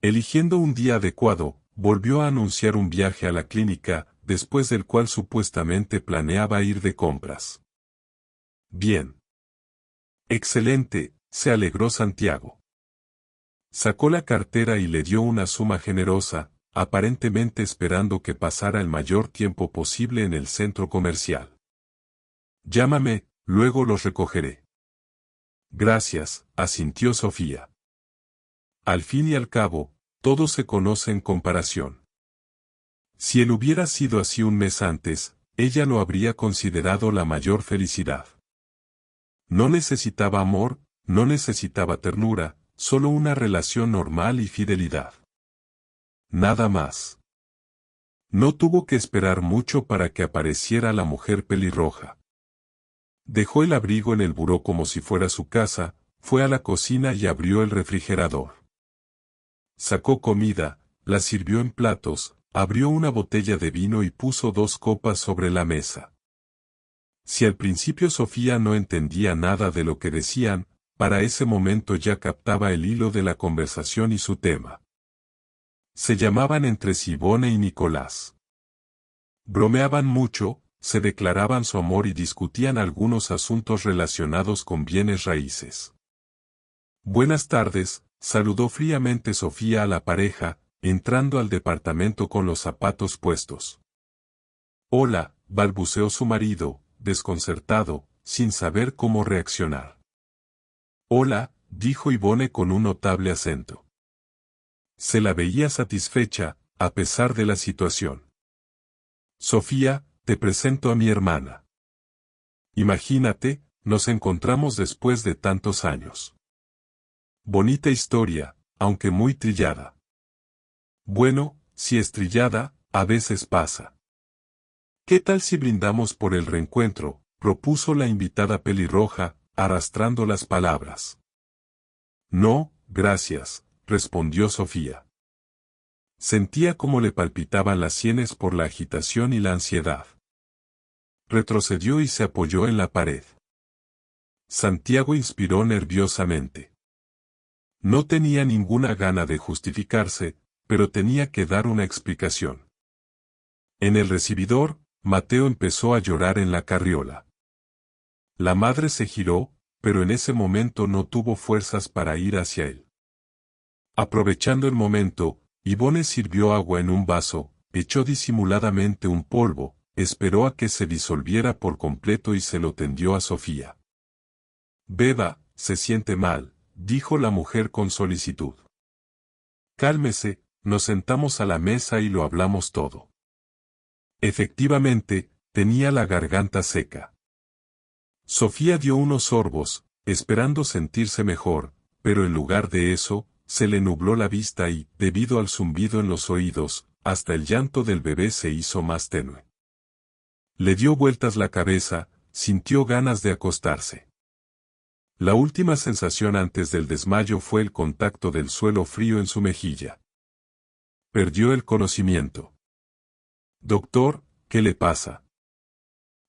Eligiendo un día adecuado, volvió a anunciar un viaje a la clínica, después del cual supuestamente planeaba ir de compras. Bien. Excelente, se alegró Santiago. Sacó la cartera y le dio una suma generosa, aparentemente esperando que pasara el mayor tiempo posible en el centro comercial. Llámame, luego los recogeré. Gracias, asintió Sofía. Al fin y al cabo, todo se conoce en comparación. Si él hubiera sido así un mes antes, ella lo habría considerado la mayor felicidad. No necesitaba amor, no necesitaba ternura, solo una relación normal y fidelidad. Nada más. No tuvo que esperar mucho para que apareciera la mujer pelirroja. Dejó el abrigo en el buró como si fuera su casa, fue a la cocina y abrió el refrigerador. Sacó comida, la sirvió en platos, abrió una botella de vino y puso 2 copas sobre la mesa. Si al principio Sofía no entendía nada de lo que decían, para ese momento ya captaba el hilo de la conversación y su tema. Se llamaban entre sí Ivone y Nicolás. Bromeaban mucho, se declaraban su amor y discutían algunos asuntos relacionados con bienes raíces. Buenas tardes, saludó fríamente Sofía a la pareja, entrando al departamento con los zapatos puestos. Hola, balbuceó su marido, desconcertado, sin saber cómo reaccionar. Hola, dijo Ivone con un notable acento. Se la veía satisfecha, a pesar de la situación. Sofía, te presento a mi hermana. Imagínate, nos encontramos después de tantos años. Bonita historia, aunque muy trillada. Bueno, si es trillada, a veces pasa. ¿Qué tal si brindamos por el reencuentro?, propuso la invitada pelirroja, arrastrando las palabras. No, gracias, respondió Sofía. Sentía cómo le palpitaban las sienes por la agitación y la ansiedad. Retrocedió y se apoyó en la pared. Santiago inspiró nerviosamente. No tenía ninguna gana de justificarse, pero tenía que dar una explicación. En el recibidor, Mateo empezó a llorar en la carriola. La madre se giró, pero en ese momento no tuvo fuerzas para ir hacia él. Aprovechando el momento, Ivone sirvió agua en un vaso, echó disimuladamente un polvo, esperó a que se disolviera por completo y se lo tendió a Sofía. Beba, se siente mal, dijo la mujer con solicitud. Cálmese, nos sentamos a la mesa y lo hablamos todo. Efectivamente, tenía la garganta seca. Sofía dio unos sorbos, esperando sentirse mejor, pero en lugar de eso, se le nubló la vista y, debido al zumbido en los oídos, hasta el llanto del bebé se hizo más tenue. Le dio vueltas la cabeza, sintió ganas de acostarse. La última sensación antes del desmayo fue el contacto del suelo frío en su mejilla. Perdió el conocimiento. Doctor, ¿qué le pasa?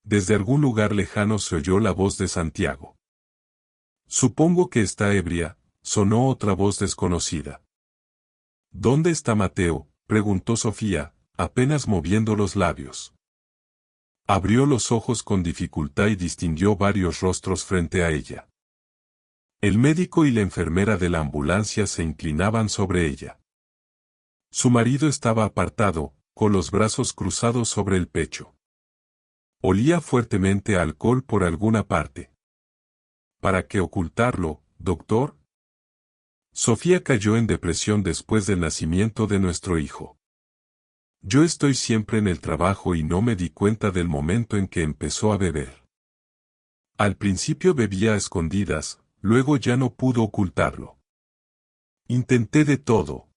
Desde algún lugar lejano se oyó la voz de Santiago. Supongo que está ebria, sonó otra voz desconocida. ¿Dónde está Mateo?, preguntó Sofía, apenas moviendo los labios. Abrió los ojos con dificultad y distinguió varios rostros frente a ella. El médico y la enfermera de la ambulancia se inclinaban sobre ella. Su marido estaba apartado, con los brazos cruzados sobre el pecho. Olía fuertemente a alcohol por alguna parte. ¿Para qué ocultarlo, doctor? Sofía cayó en depresión después del nacimiento de nuestro hijo. Yo estoy siempre en el trabajo y no me di cuenta del momento en que empezó a beber. Al principio bebía a escondidas, luego ya no pudo ocultarlo. Intenté de todo.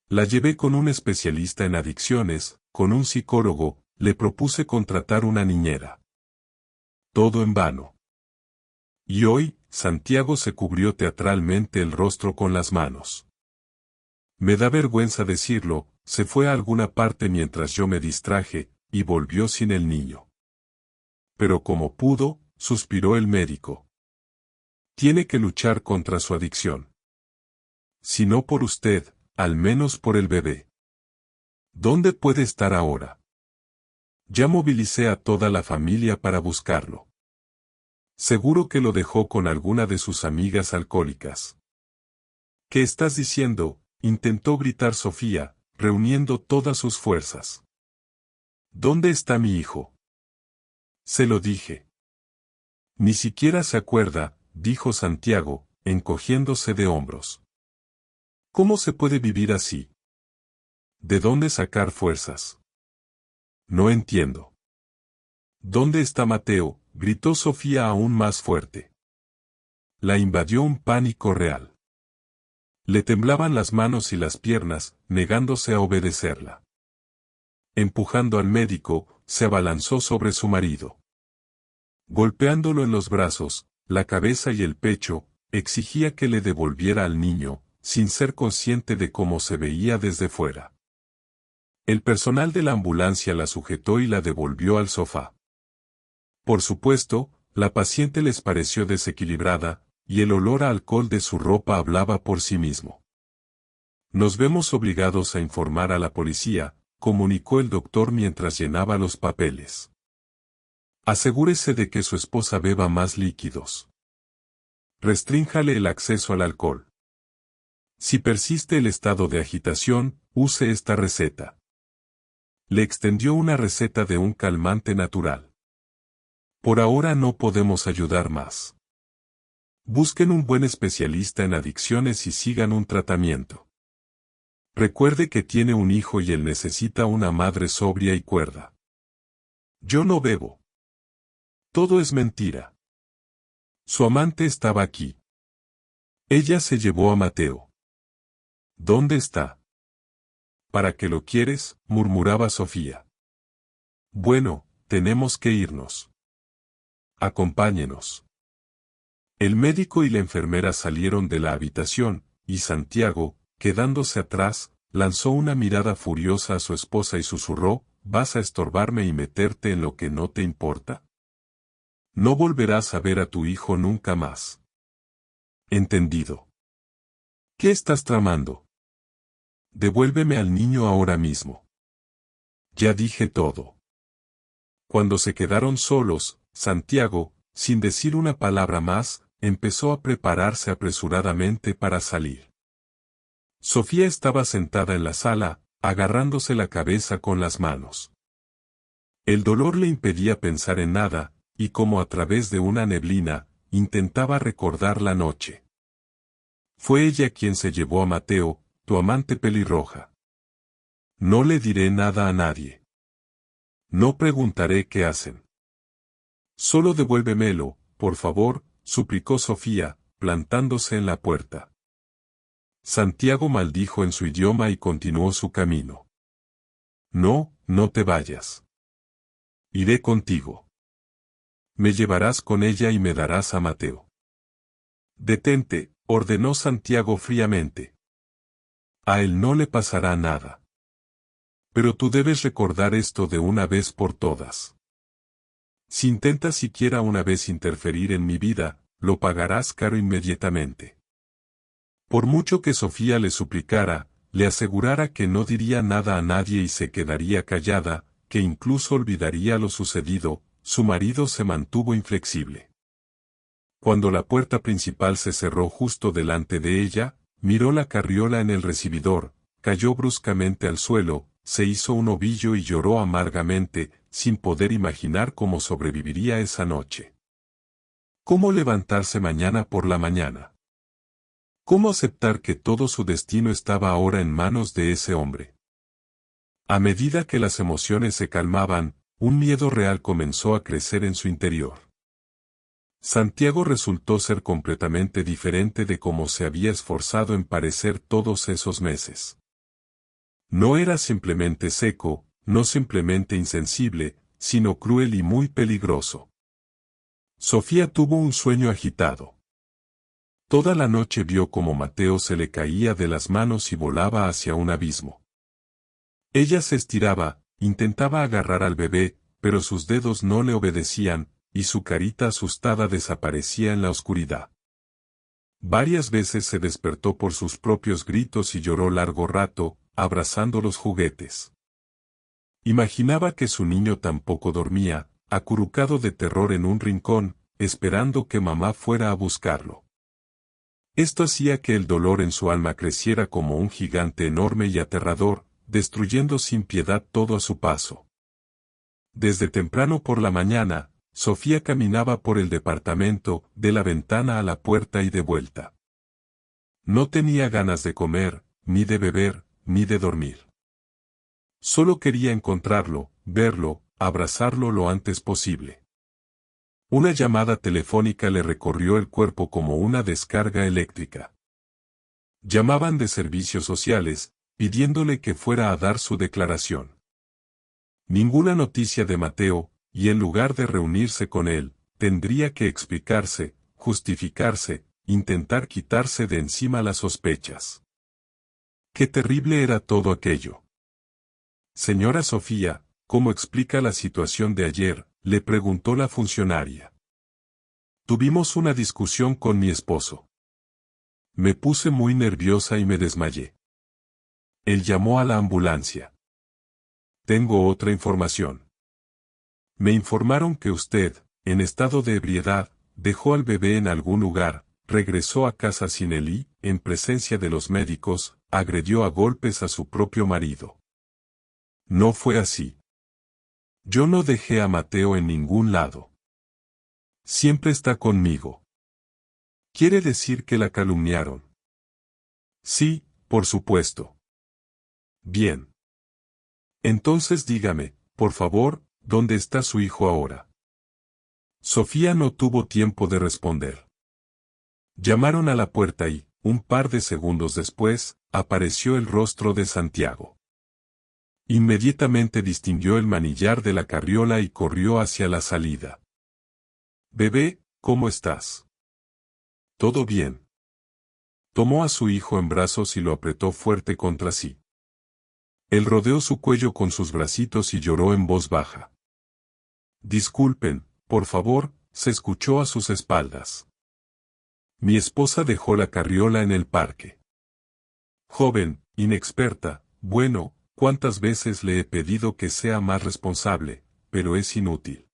La llevé con un especialista en adicciones, con un psicólogo, le propuse contratar una niñera. Todo en vano. Y hoy, Santiago se cubrió teatralmente el rostro con las manos. Me da vergüenza decirlo, se fue a alguna parte mientras yo me distraje, y volvió sin el niño. Pero como pudo, suspiró el médico. Tiene que luchar contra su adicción. Si no por usted, al menos por el bebé. ¿Dónde puede estar ahora? Ya movilicé a toda la familia para buscarlo. Seguro que lo dejó con alguna de sus amigas alcohólicas. ¿Qué estás diciendo?, intentó gritar Sofía, reuniendo todas sus fuerzas. ¿Dónde está mi hijo? Se lo dije. Ni siquiera se acuerda, dijo Santiago, encogiéndose de hombros. ¿Cómo se puede vivir así? ¿De dónde sacar fuerzas? No entiendo. ¿Dónde está Mateo?, gritó Sofía aún más fuerte. La invadió un pánico real. Le temblaban las manos y las piernas, negándose a obedecerla. Empujando al médico, se abalanzó sobre su marido. Golpeándolo en los brazos, la cabeza y el pecho, exigía que le devolviera al niño, sin ser consciente de cómo se veía desde fuera. El personal de la ambulancia la sujetó y la devolvió al sofá. Por supuesto, la paciente les pareció desequilibrada, y el olor a alcohol de su ropa hablaba por sí mismo. Nos vemos obligados a informar a la policía, comunicó el doctor mientras llenaba los papeles. Asegúrese de que su esposa beba más líquidos. Restrínjale el acceso al alcohol. Si persiste el estado de agitación, use esta receta. Le extendió una receta de un calmante natural. Por ahora no podemos ayudar más. Busquen un buen especialista en adicciones y sigan un tratamiento. Recuerde que tiene un hijo y él necesita una madre sobria y cuerda. Yo no bebo. Todo es mentira. Su amante estaba aquí. Ella se llevó a Mateo. ¿Dónde está? ¿Para qué lo quieres?, murmuraba Sofía. Bueno, tenemos que irnos. Acompáñenos. El médico y la enfermera salieron de la habitación, y Santiago, quedándose atrás, lanzó una mirada furiosa a su esposa y susurró, ¿vas a estorbarme y meterte en lo que no te importa? No volverás a ver a tu hijo nunca más. ¿Entendido? ¿Qué estás tramando? Devuélveme al niño ahora mismo. Ya dije todo. Cuando se quedaron solos, Santiago, sin decir una palabra más, empezó a prepararse apresuradamente para salir. Sofía estaba sentada en la sala, agarrándose la cabeza con las manos. El dolor le impedía pensar en nada, y como a través de una neblina, intentaba recordar la noche. Fue ella quien se llevó a Mateo, tu amante pelirroja. No le diré nada a nadie. No preguntaré qué hacen. Solo devuélvemelo, por favor, suplicó Sofía, plantándose en la puerta. Santiago maldijo en su idioma y continuó su camino. No, no te vayas. Iré contigo. Me llevarás con ella y me darás a Mateo. Detente, ordenó Santiago fríamente. A él no le pasará nada. Pero tú debes recordar esto de una vez por todas. Si intentas siquiera una vez interferir en mi vida, lo pagarás caro inmediatamente. Por mucho que Sofía le suplicara, le asegurara que no diría nada a nadie y se quedaría callada, que incluso olvidaría lo sucedido, su marido se mantuvo inflexible. Cuando la puerta principal se cerró justo delante de ella, miró la carriola en el recibidor, cayó bruscamente al suelo, se hizo un ovillo y lloró amargamente, sin poder imaginar cómo sobreviviría esa noche. ¿Cómo levantarse mañana por la mañana? ¿Cómo aceptar que todo su destino estaba ahora en manos de ese hombre? A medida que las emociones se calmaban, un miedo real comenzó a crecer en su interior. Santiago resultó ser completamente diferente de cómo se había esforzado en parecer todos esos meses. No era simplemente seco, no simplemente insensible, sino cruel y muy peligroso. Sofía tuvo un sueño agitado. Toda la noche vio cómo Mateo se le caía de las manos y volaba hacia un abismo. Ella se estiraba, intentaba agarrar al bebé, pero sus dedos no le obedecían, y su carita asustada desaparecía en la oscuridad. Varias veces se despertó por sus propios gritos y lloró largo rato, abrazando los juguetes. Imaginaba que su niño tampoco dormía, acurrucado de terror en un rincón, esperando que mamá fuera a buscarlo. Esto hacía que el dolor en su alma creciera como un gigante enorme y aterrador, destruyendo sin piedad todo a su paso. Desde temprano por la mañana, Sofía caminaba por el departamento, de la ventana a la puerta y de vuelta. No tenía ganas de comer, ni de beber, ni de dormir. Solo quería encontrarlo, verlo, abrazarlo lo antes posible. Una llamada telefónica le recorrió el cuerpo como una descarga eléctrica. Llamaban de servicios sociales, pidiéndole que fuera a dar su declaración. Ninguna noticia de Mateo, y en lugar de reunirse con él, tendría que explicarse, justificarse, intentar quitarse de encima las sospechas. Qué terrible era todo aquello. Señora Sofía, ¿cómo explica la situación de ayer?, le preguntó la funcionaria. Tuvimos una discusión con mi esposo. Me puse muy nerviosa y me desmayé. Él llamó a la ambulancia. Tengo otra información. Me informaron que usted, en estado de ebriedad, dejó al bebé en algún lugar, regresó a casa sin él y, en presencia de los médicos, agredió a golpes a su propio marido. No fue así. Yo no dejé a Mateo en ningún lado. Siempre está conmigo. ¿Quiere decir que la calumniaron? Sí, por supuesto. Bien. Entonces dígame, por favor, ¿dónde está su hijo ahora? Sofía no tuvo tiempo de responder. Llamaron a la puerta y, un par de segundos después, apareció el rostro de Santiago. Inmediatamente distinguió el manillar de la carriola y corrió hacia la salida. Bebé, ¿cómo estás? ¿Todo bien? Tomó a su hijo en brazos y lo apretó fuerte contra sí. Él rodeó su cuello con sus bracitos y lloró en voz baja. Disculpen, por favor, se escuchó a sus espaldas. Mi esposa dejó la carriola en el parque. Joven, inexperta, bueno, ¿cuántas veces le he pedido que sea más responsable, pero es inútil?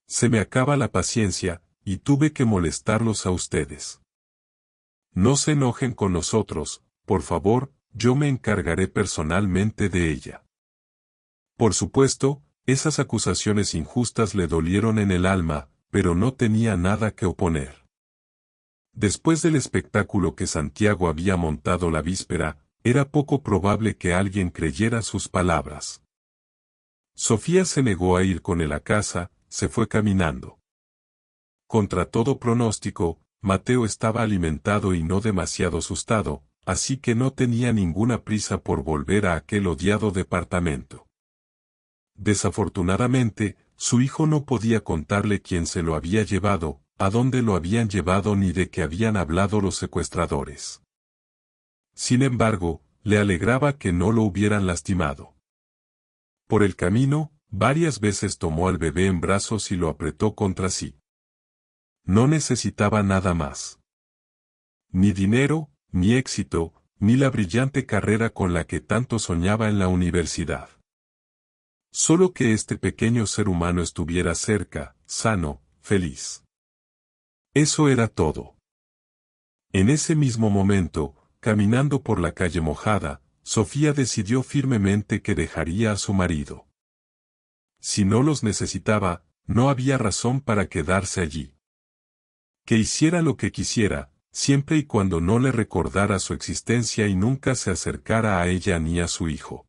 Se me acaba la paciencia, y tuve que molestarlos a ustedes. No se enojen con nosotros, por favor, yo me encargaré personalmente de ella. Por supuesto, esas acusaciones injustas le dolieron en el alma, pero no tenía nada que oponer. Después del espectáculo que Santiago había montado la víspera, era poco probable que alguien creyera sus palabras. Sofía se negó a ir con él a casa, se fue caminando. Contra todo pronóstico, Mateo estaba alimentado y no demasiado asustado, así que no tenía ninguna prisa por volver a aquel odiado departamento. Desafortunadamente, su hijo no podía contarle quién se lo había llevado, a dónde lo habían llevado ni de qué habían hablado los secuestradores. Sin embargo, le alegraba que no lo hubieran lastimado. Por el camino, varias veces tomó al bebé en brazos y lo apretó contra sí. No necesitaba nada más. Ni dinero, ni éxito, ni la brillante carrera con la que tanto soñaba en la universidad. Solo que este pequeño ser humano estuviera cerca, sano, feliz. Eso era todo. En ese mismo momento, caminando por la calle mojada, Sofía decidió firmemente que dejaría a su marido. Si no los necesitaba, no había razón para quedarse allí. Que hiciera lo que quisiera, siempre y cuando no le recordara su existencia y nunca se acercara a ella ni a su hijo.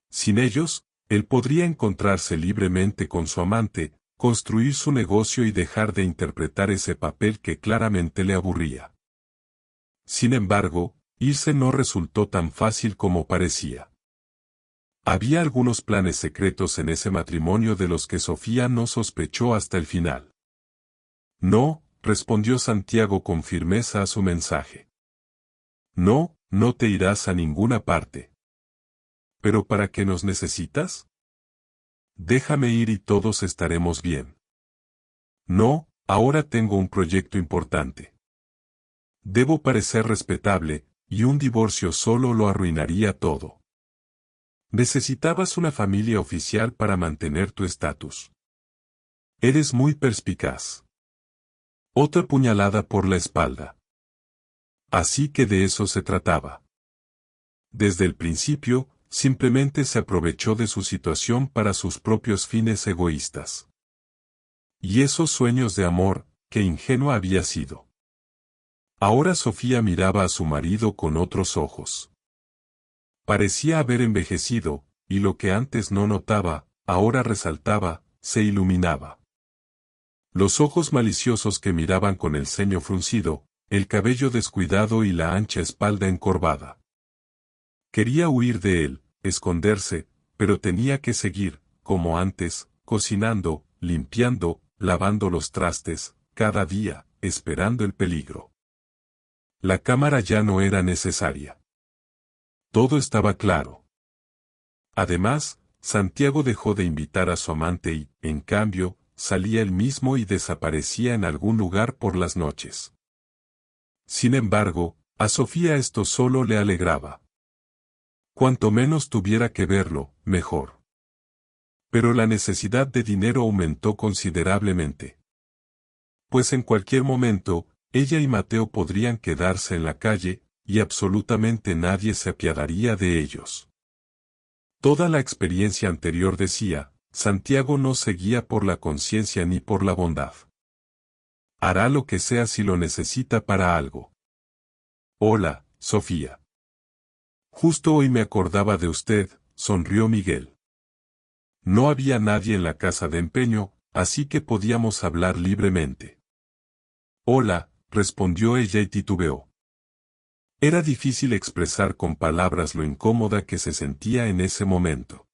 Sin ellos, él podría encontrarse libremente con su amante, construir su negocio y dejar de interpretar ese papel que claramente le aburría. Sin embargo, irse no resultó tan fácil como parecía. Había algunos planes secretos en ese matrimonio de los que Sofía no sospechó hasta el final. No, respondió Santiago con firmeza a su mensaje. No, no te irás a ninguna parte. ¿Pero para qué nos necesitas? Déjame ir y todos estaremos bien. No, ahora tengo un proyecto importante. Debo parecer respetable, y un divorcio solo lo arruinaría todo. Necesitabas una familia oficial para mantener tu estatus. Eres muy perspicaz. Otra puñalada por la espalda. Así que de eso se trataba. Desde el principio, simplemente se aprovechó de su situación para sus propios fines egoístas. Y esos sueños de amor, qué ingenua había sido. Ahora Sofía miraba a su marido con otros ojos. Parecía haber envejecido, y lo que antes no notaba, ahora resaltaba, se iluminaba. Los ojos maliciosos que miraban con el ceño fruncido, el cabello descuidado y la ancha espalda encorvada. Quería huir de él, esconderse, pero tenía que seguir, como antes, cocinando, limpiando, lavando los trastes, cada día, esperando el peligro. La cámara ya no era necesaria. Todo estaba claro. Además, Santiago dejó de invitar a su amante y, en cambio, salía él mismo y desaparecía en algún lugar por las noches. Sin embargo, a Sofía esto solo le alegraba. Cuanto menos tuviera que verlo, mejor. Pero la necesidad de dinero aumentó considerablemente. Pues en cualquier momento, ella y Mateo podrían quedarse en la calle, y absolutamente nadie se apiadaría de ellos. Toda la experiencia anterior decía, Santiago no se guía por la conciencia ni por la bondad. Hará lo que sea si lo necesita para algo. Hola, Sofía. Justo hoy me acordaba de usted, sonrió Miguel. No había nadie en la casa de empeño, así que podíamos hablar libremente. Hola, respondió ella y titubeó. Era difícil expresar con palabras lo incómoda que se sentía en ese momento.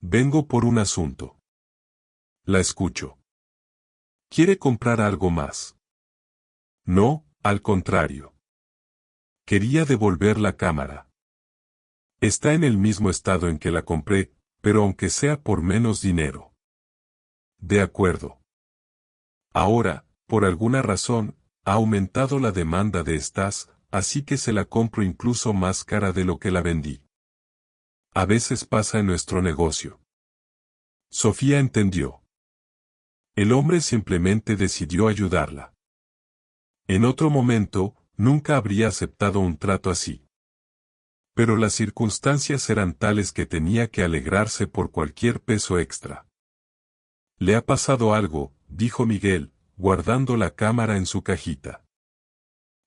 Vengo por un asunto. La escucho. ¿Quiere comprar algo más? No, al contrario. Quería devolver la cámara. Está en el mismo estado en que la compré, pero aunque sea por menos dinero. De acuerdo. Ahora, por alguna razón, ha aumentado la demanda de estas, así que se la compro incluso más cara de lo que la vendí. A veces pasa en nuestro negocio. Sofía entendió. El hombre simplemente decidió ayudarla. En otro momento, nunca habría aceptado un trato así. Pero las circunstancias eran tales que tenía que alegrarse por cualquier peso extra. ¿Le ha pasado algo?, dijo Miguel, guardando la cámara en su cajita.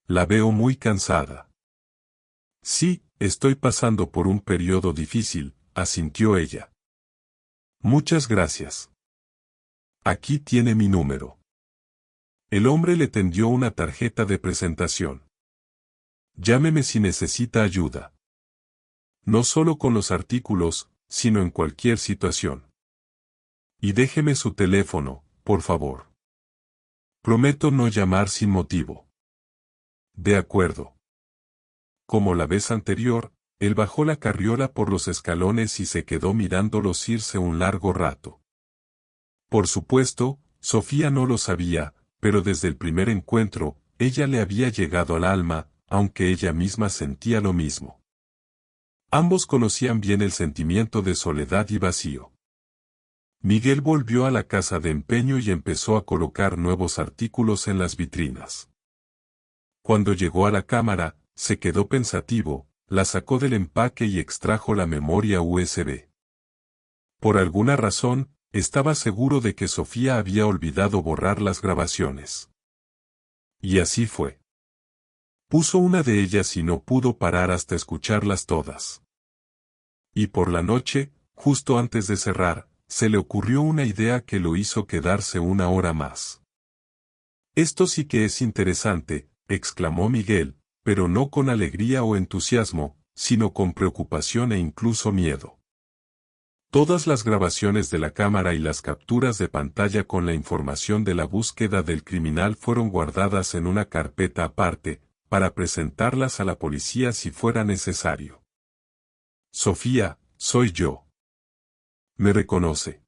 La veo muy cansada. Sí, estoy pasando por un periodo difícil, asintió ella. Muchas gracias. Aquí tiene mi número. El hombre le tendió una tarjeta de presentación. Llámeme si necesita ayuda. No solo con los artículos, sino en cualquier situación. Y déjeme su teléfono, por favor. Prometo no llamar sin motivo. De acuerdo. Como la vez anterior, él bajó la carriola por los escalones y se quedó mirándolos irse un largo rato. Por supuesto, Sofía no lo sabía, pero desde el primer encuentro, ella le había llegado al alma, aunque ella misma sentía lo mismo. Ambos conocían bien el sentimiento de soledad y vacío. Miguel volvió a la casa de empeño y empezó a colocar nuevos artículos en las vitrinas. Cuando llegó a la cámara, se quedó pensativo, la sacó del empaque y extrajo la memoria USB. Por alguna razón, estaba seguro de que Sofía había olvidado borrar las grabaciones. Y así fue. Puso una de ellas y no pudo parar hasta escucharlas todas. Y por la noche, justo antes de cerrar, se le ocurrió una idea que lo hizo quedarse una hora más. Esto sí que es interesante, exclamó Miguel, pero no con alegría o entusiasmo, sino con preocupación e incluso miedo. Todas las grabaciones de la cámara y las capturas de pantalla con la información de la búsqueda del criminal fueron guardadas en una carpeta aparte, para presentarlas a la policía si fuera necesario. Sofía, soy yo. ¿Me reconoce?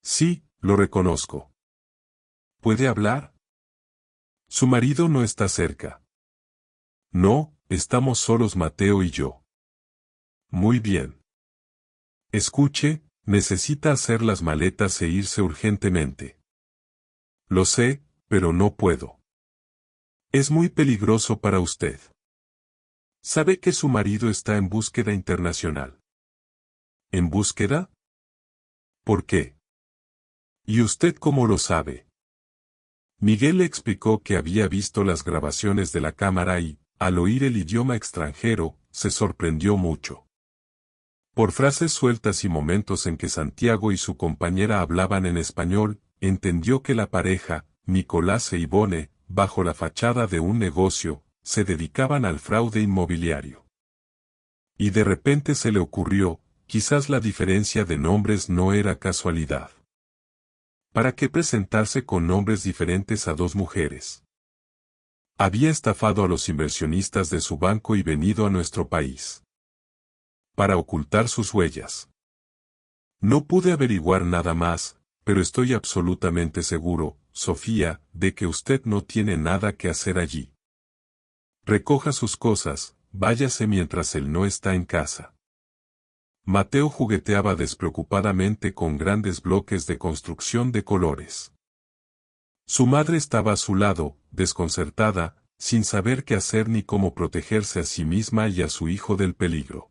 Sí, lo reconozco. ¿Puede hablar? Su marido no está cerca. No, estamos solos Mateo y yo. Muy bien. Escuche, necesita hacer las maletas e irse urgentemente. Lo sé, pero no puedo. Es muy peligroso para usted. Sabe que su marido está en búsqueda internacional. ¿En búsqueda? ¿Por qué? ¿Y usted cómo lo sabe? Miguel le explicó que había visto las grabaciones de la cámara y, al oír el idioma extranjero, se sorprendió mucho. Por frases sueltas y momentos en que Santiago y su compañera hablaban en español, entendió que la pareja, Nicolás e Ivone, bajo la fachada de un negocio, se dedicaban al fraude inmobiliario. Y de repente se le ocurrió, quizás la diferencia de nombres no era casualidad. ¿Para qué presentarse con nombres diferentes a dos mujeres? Había estafado a los inversionistas de su banco y venido a nuestro país. Para ocultar sus huellas. No pude averiguar nada más, pero estoy absolutamente seguro, Sofía, de que usted no tiene nada que hacer allí. Recoja sus cosas, váyase mientras él no está en casa. Mateo jugueteaba despreocupadamente con grandes bloques de construcción de colores. Su madre estaba a su lado, desconcertada, sin saber qué hacer ni cómo protegerse a sí misma y a su hijo del peligro.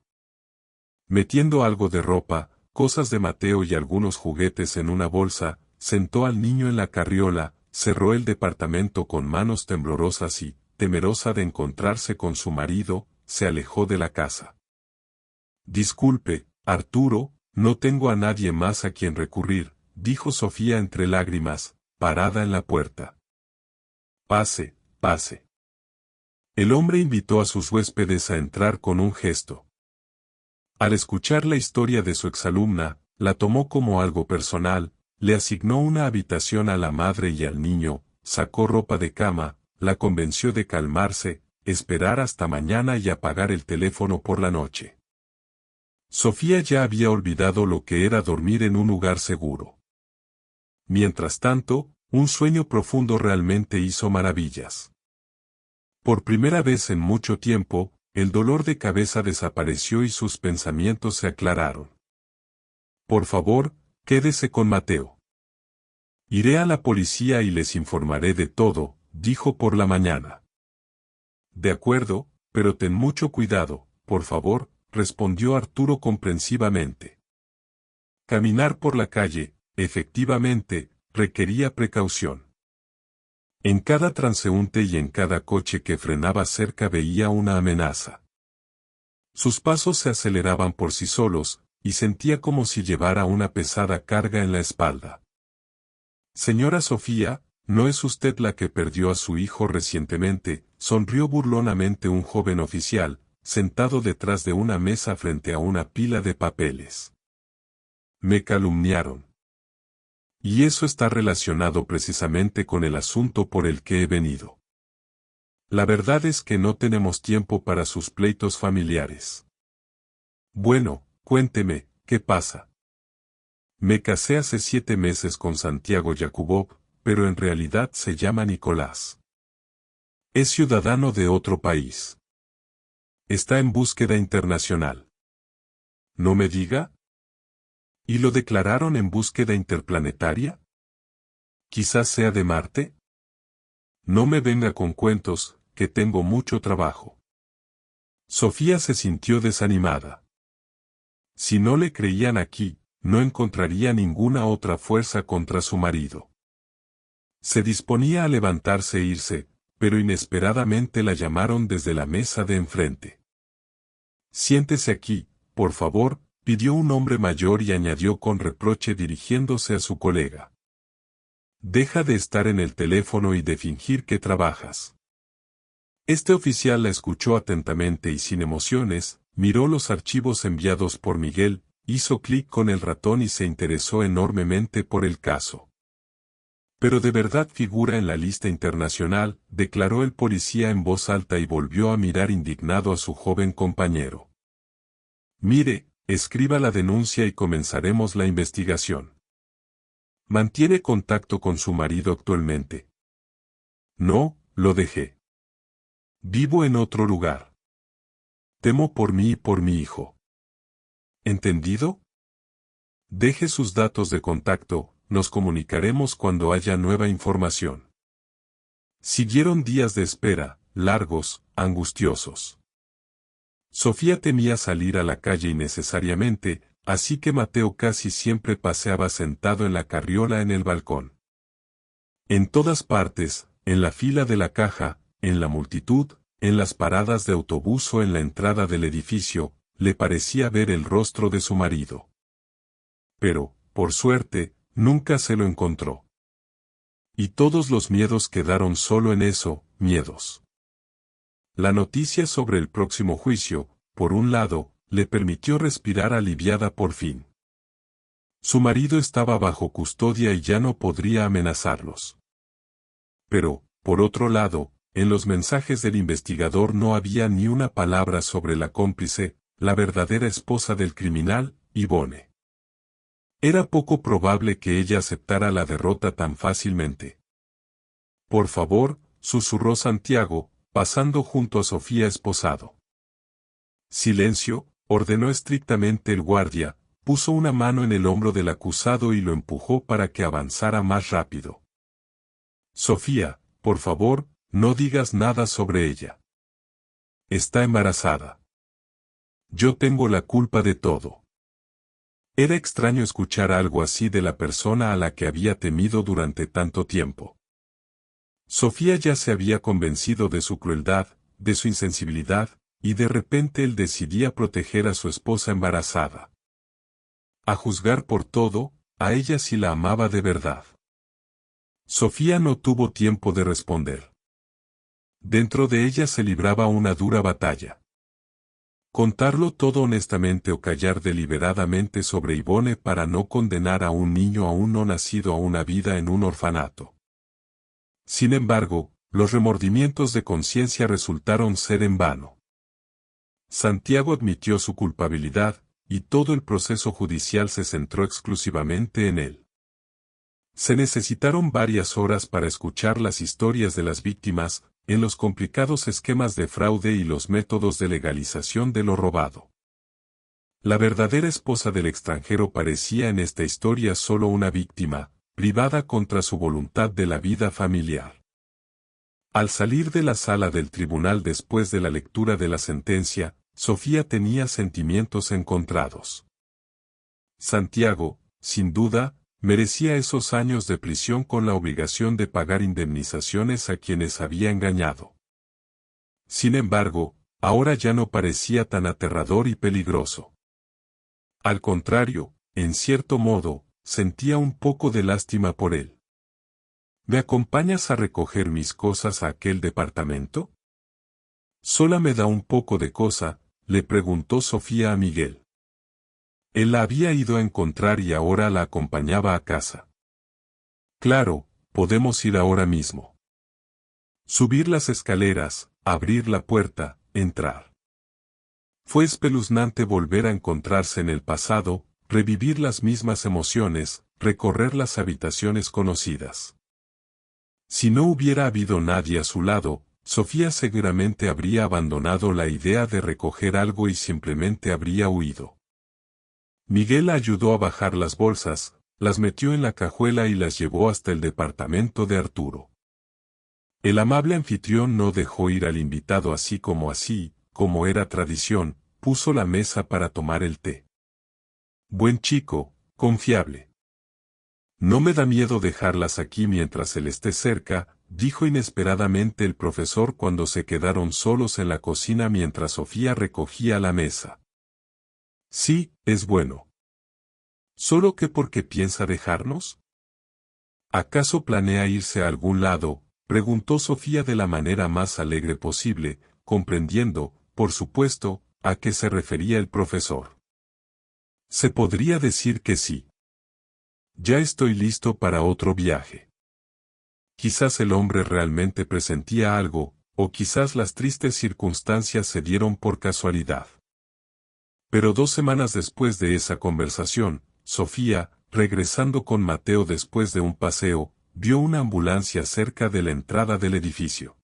Metiendo algo de ropa, cosas de Mateo y algunos juguetes en una bolsa, sentó al niño en la carriola, cerró el departamento con manos temblorosas y, temerosa de encontrarse con su marido, se alejó de la casa. Disculpe, Arturo, no tengo a nadie más a quien recurrir, dijo Sofía entre lágrimas, parada en la puerta. Pase, pase. El hombre invitó a sus huéspedes a entrar con un gesto. Al escuchar la historia de su exalumna, la tomó como algo personal, le asignó una habitación a la madre y al niño, sacó ropa de cama, la convenció de calmarse, esperar hasta mañana y apagar el teléfono por la noche. Sofía ya había olvidado lo que era dormir en un lugar seguro. Mientras tanto, un sueño profundo realmente hizo maravillas. Por primera vez en mucho tiempo, el dolor de cabeza desapareció y sus pensamientos se aclararon. Por favor, quédese con Mateo. Iré a la policía y les informaré de todo, dijo por la mañana. De acuerdo, pero ten mucho cuidado, por favor, respondió Arturo comprensivamente. Caminar por la calle, efectivamente, requería precaución. En cada transeúnte y en cada coche que frenaba cerca veía una amenaza. Sus pasos se aceleraban por sí solos, y sentía como si llevara una pesada carga en la espalda. Señora Sofía, ¿no es usted la que perdió a su hijo recientemente?, sonrió burlonamente un joven oficial, sentado detrás de una mesa frente a una pila de papeles. Me calumniaron. Y eso está relacionado precisamente con el asunto por el que he venido. La verdad es que no tenemos tiempo para sus pleitos familiares. Bueno, cuénteme, ¿qué pasa? Me casé hace 7 meses con Santiago Yakubov, pero en realidad se llama Nicolás. Es ciudadano de otro país. Está en búsqueda internacional. ¿No me diga? ¿Y lo declararon en búsqueda interplanetaria? ¿Quizás sea de Marte? No me venga con cuentos, que tengo mucho trabajo. Sofía se sintió desanimada. Si no le creían aquí, no encontraría ninguna otra fuerza contra su marido. Se disponía a levantarse e irse, pero inesperadamente la llamaron desde la mesa de enfrente. Siéntese aquí, por favor, pidió un hombre mayor y añadió con reproche dirigiéndose a su colega. Deja de estar en el teléfono y de fingir que trabajas. Este oficial la escuchó atentamente y sin emociones, miró los archivos enviados por Miguel, hizo clic con el ratón y se interesó enormemente por el caso. Pero de verdad figura en la lista internacional, declaró el policía en voz alta y volvió a mirar indignado a su joven compañero. Mire, escriba la denuncia y comenzaremos la investigación. ¿Mantiene contacto con su marido actualmente? No, lo dejé. Vivo en otro lugar. Temo por mí y por mi hijo. ¿Entendido? Deje sus datos de contacto, nos comunicaremos cuando haya nueva información. Siguieron días de espera, largos, angustiosos. Sofía temía salir a la calle innecesariamente, así que Mateo casi siempre paseaba sentado en la carriola en el balcón. En todas partes, en la fila de la caja, en la multitud, en las paradas de autobús o en la entrada del edificio, le parecía ver el rostro de su marido. Pero, por suerte, nunca se lo encontró. Y todos los miedos quedaron solo en eso, miedos. La noticia sobre el próximo juicio, por un lado, le permitió respirar aliviada por fin. Su marido estaba bajo custodia y ya no podría amenazarlos. Pero, por otro lado, en los mensajes del investigador no había ni una palabra sobre la cómplice, la verdadera esposa del criminal, Yvonne. Era poco probable que ella aceptara la derrota tan fácilmente. Por favor, susurró Santiago, pasando junto a Sofía esposado. Silencio, ordenó estrictamente el guardia, puso una mano en el hombro del acusado y lo empujó para que avanzara más rápido. Sofía, por favor, no digas nada sobre ella. Está embarazada. Yo tengo la culpa de todo. Era extraño escuchar algo así de la persona a la que había temido durante tanto tiempo. Sofía ya se había convencido de su crueldad, de su insensibilidad, y de repente él decidía proteger a su esposa embarazada. A juzgar por todo, a ella sí la amaba de verdad. Sofía no tuvo tiempo de responder. Dentro de ella se libraba una dura batalla. Contarlo todo honestamente o callar deliberadamente sobre Yvonne para no condenar a un niño aún no nacido a una vida en un orfanato. Sin embargo, los remordimientos de conciencia resultaron ser en vano. Santiago admitió su culpabilidad, y todo el proceso judicial se centró exclusivamente en él. Se necesitaron varias horas para escuchar las historias de las víctimas, en los complicados esquemas de fraude y los métodos de legalización de lo robado. La verdadera esposa del extranjero parecía en esta historia solo una víctima, privada contra su voluntad de la vida familiar. Al salir de la sala del tribunal después de la lectura de la sentencia, Sofía tenía sentimientos encontrados. Santiago, sin duda, merecía esos años de prisión con la obligación de pagar indemnizaciones a quienes había engañado. Sin embargo, ahora ya no parecía tan aterrador y peligroso. Al contrario, en cierto modo, sentía un poco de lástima por él. ¿Me acompañas a recoger mis cosas a aquel departamento? ¿Sola me da un poco de cosa?, le preguntó Sofía a Miguel. Él la había ido a encontrar y ahora la acompañaba a casa. Claro, podemos ir ahora mismo. Subir las escaleras, abrir la puerta, entrar. Fue espeluznante volver a encontrarse en el pasado, revivir las mismas emociones, recorrer las habitaciones conocidas. Si no hubiera habido nadie a su lado, Sofía seguramente habría abandonado la idea de recoger algo y simplemente habría huido. Miguel la ayudó a bajar las bolsas, las metió en la cajuela y las llevó hasta el departamento de Arturo. El amable anfitrión no dejó ir al invitado así, como era tradición, puso la mesa para tomar el té. Buen chico, confiable. No me da miedo dejarlas aquí mientras él esté cerca, dijo inesperadamente el profesor cuando se quedaron solos en la cocina mientras Sofía recogía la mesa. Sí, es bueno. ¿Solo que porque piensa dejarnos? ¿Acaso planea irse a algún lado?, preguntó Sofía de la manera más alegre posible, comprendiendo, por supuesto, a qué se refería el profesor. Se podría decir que sí. Ya estoy listo para otro viaje. Quizás el hombre realmente presentía algo, o quizás las tristes circunstancias se dieron por casualidad. Pero 2 semanas después de esa conversación, Sofía, regresando con Mateo después de un paseo, vio una ambulancia cerca de la entrada del edificio.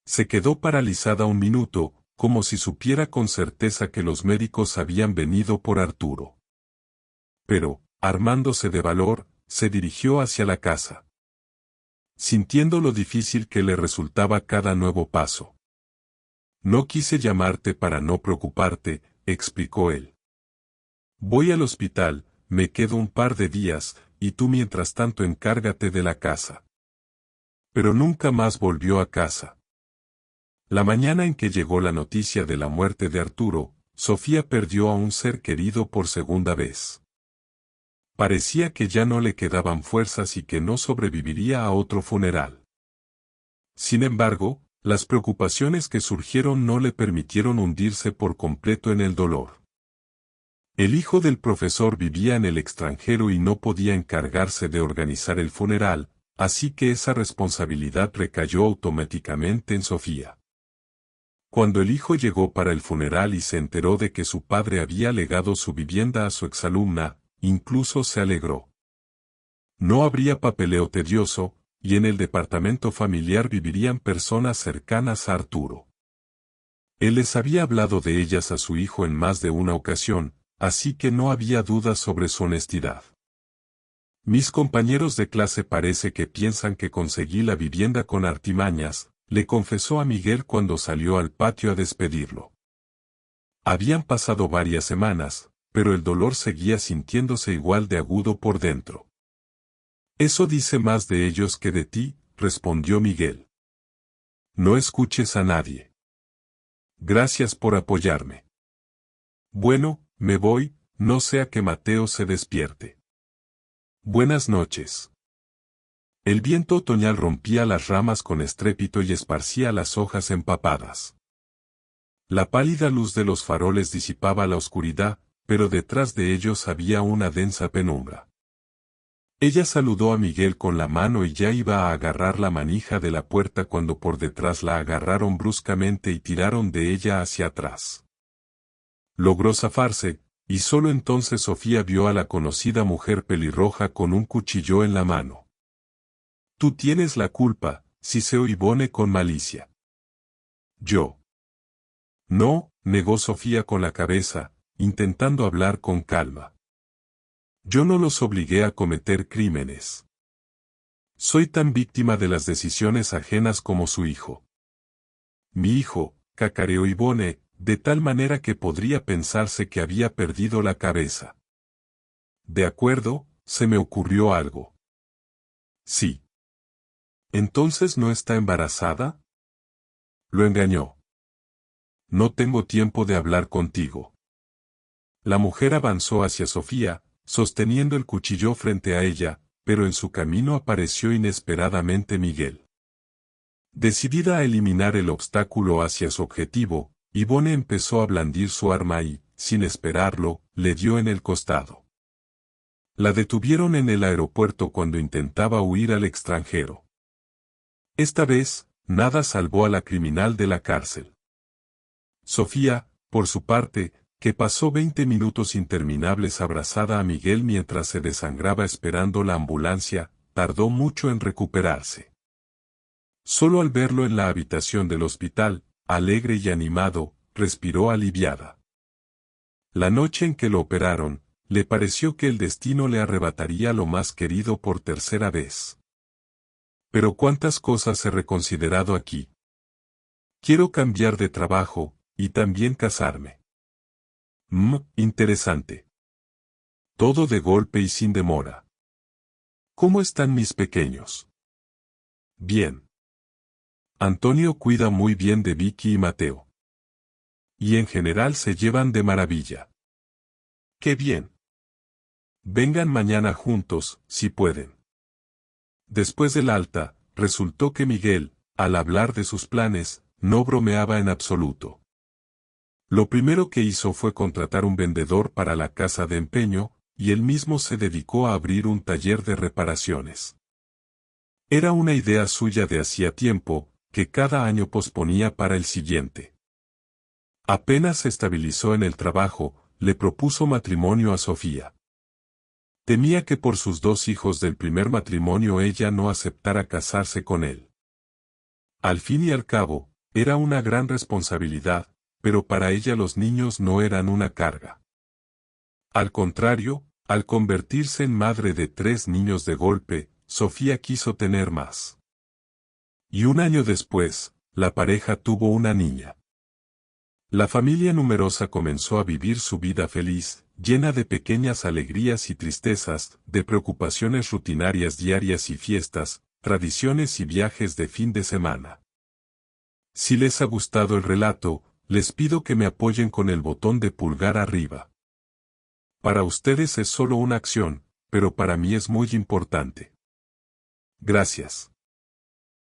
Se quedó paralizada un minuto, como si supiera con certeza que los médicos habían venido por Arturo. Pero, armándose de valor, se dirigió hacia la casa, sintiendo lo difícil que le resultaba cada nuevo paso. No quise llamarte para no preocuparte, explicó él. Voy al hospital, me quedo un par de días, y tú mientras tanto encárgate de la casa. Pero nunca más volvió a casa. La mañana en que llegó la noticia de la muerte de Arturo, Sofía perdió a un ser querido por segunda vez. Parecía que ya no le quedaban fuerzas y que no sobreviviría a otro funeral. Sin embargo, las preocupaciones que surgieron no le permitieron hundirse por completo en el dolor. El hijo del profesor vivía en el extranjero y no podía encargarse de organizar el funeral, así que esa responsabilidad recayó automáticamente en Sofía. Cuando el hijo llegó para el funeral y se enteró de que su padre había legado su vivienda a su exalumna, incluso se alegró. No habría papeleo tedioso, y en el departamento familiar vivirían personas cercanas a Arturo. Él les había hablado de ellas a su hijo en más de una ocasión, así que no había dudas sobre su honestidad. Mis compañeros de clase parece que piensan que conseguí la vivienda con artimañas, le confesó a Miguel cuando salió al patio a despedirlo. Habían pasado varias semanas, pero el dolor seguía sintiéndose igual de agudo por dentro. Eso dice más de ellos que de ti, respondió Miguel. No escuches a nadie. Gracias por apoyarme. Bueno, me voy, no sea que Mateo se despierte. Buenas noches. El viento otoñal rompía las ramas con estrépito y esparcía las hojas empapadas. La pálida luz de los faroles disipaba la oscuridad, pero detrás de ellos había una densa penumbra. Ella saludó a Miguel con la mano y ya iba a agarrar la manija de la puerta cuando por detrás la agarraron bruscamente y tiraron de ella hacia atrás. Logró zafarse, y solo entonces Sofía vio a la conocida mujer pelirroja con un cuchillo en la mano. Tú tienes la culpa, siseó Ivone con malicia. Yo. No, negó Sofía con la cabeza, intentando hablar con calma. Yo no los obligué a cometer crímenes. Soy tan víctima de las decisiones ajenas como su hijo. Mi hijo, cacareó Ivone, de tal manera que podría pensarse que había perdido la cabeza. De acuerdo, se me ocurrió algo. Sí. ¿Entonces no está embarazada? Lo engañó. No tengo tiempo de hablar contigo. La mujer avanzó hacia Sofía, sosteniendo el cuchillo frente a ella, pero en su camino apareció inesperadamente Miguel. Decidida a eliminar el obstáculo hacia su objetivo, Ivone empezó a blandir su arma y, sin esperarlo, le dio en el costado. La detuvieron en el aeropuerto cuando intentaba huir al extranjero. Esta vez, nada salvó a la criminal de la cárcel. Sofía, por su parte, que pasó 20 minutos interminables abrazada a Miguel mientras se desangraba esperando la ambulancia, tardó mucho en recuperarse. Solo al verlo en la habitación del hospital, alegre y animado, respiró aliviada. La noche en que lo operaron, le pareció que el destino le arrebataría lo más querido por tercera vez. Pero cuántas cosas he reconsiderado aquí. Quiero cambiar de trabajo, y también casarme. Interesante. Todo de golpe y sin demora. ¿Cómo están mis pequeños? Bien. Antonio cuida muy bien de Vicky y Mateo. Y en general se llevan de maravilla. ¡Qué bien! Vengan mañana juntos, si pueden. Después del alta, resultó que Miguel, al hablar de sus planes, no bromeaba en absoluto. Lo primero que hizo fue contratar un vendedor para la casa de empeño, y él mismo se dedicó a abrir un taller de reparaciones. Era una idea suya de hacía tiempo, que cada año posponía para el siguiente. Apenas se estabilizó en el trabajo, le propuso matrimonio a Sofía. Temía que por sus 2 hijos del primer matrimonio ella no aceptara casarse con él. Al fin y al cabo, era una gran responsabilidad, pero para ella los niños no eran una carga. Al contrario, al convertirse en madre de 3 niños de golpe, Sofía quiso tener más. Y un año después, la pareja tuvo una niña. La familia numerosa comenzó a vivir su vida feliz, llena de pequeñas alegrías y tristezas, de preocupaciones rutinarias diarias y fiestas, tradiciones y viajes de fin de semana. Si les ha gustado el relato, les pido que me apoyen con el botón de pulgar arriba. Para ustedes es solo una acción, pero para mí es muy importante. Gracias.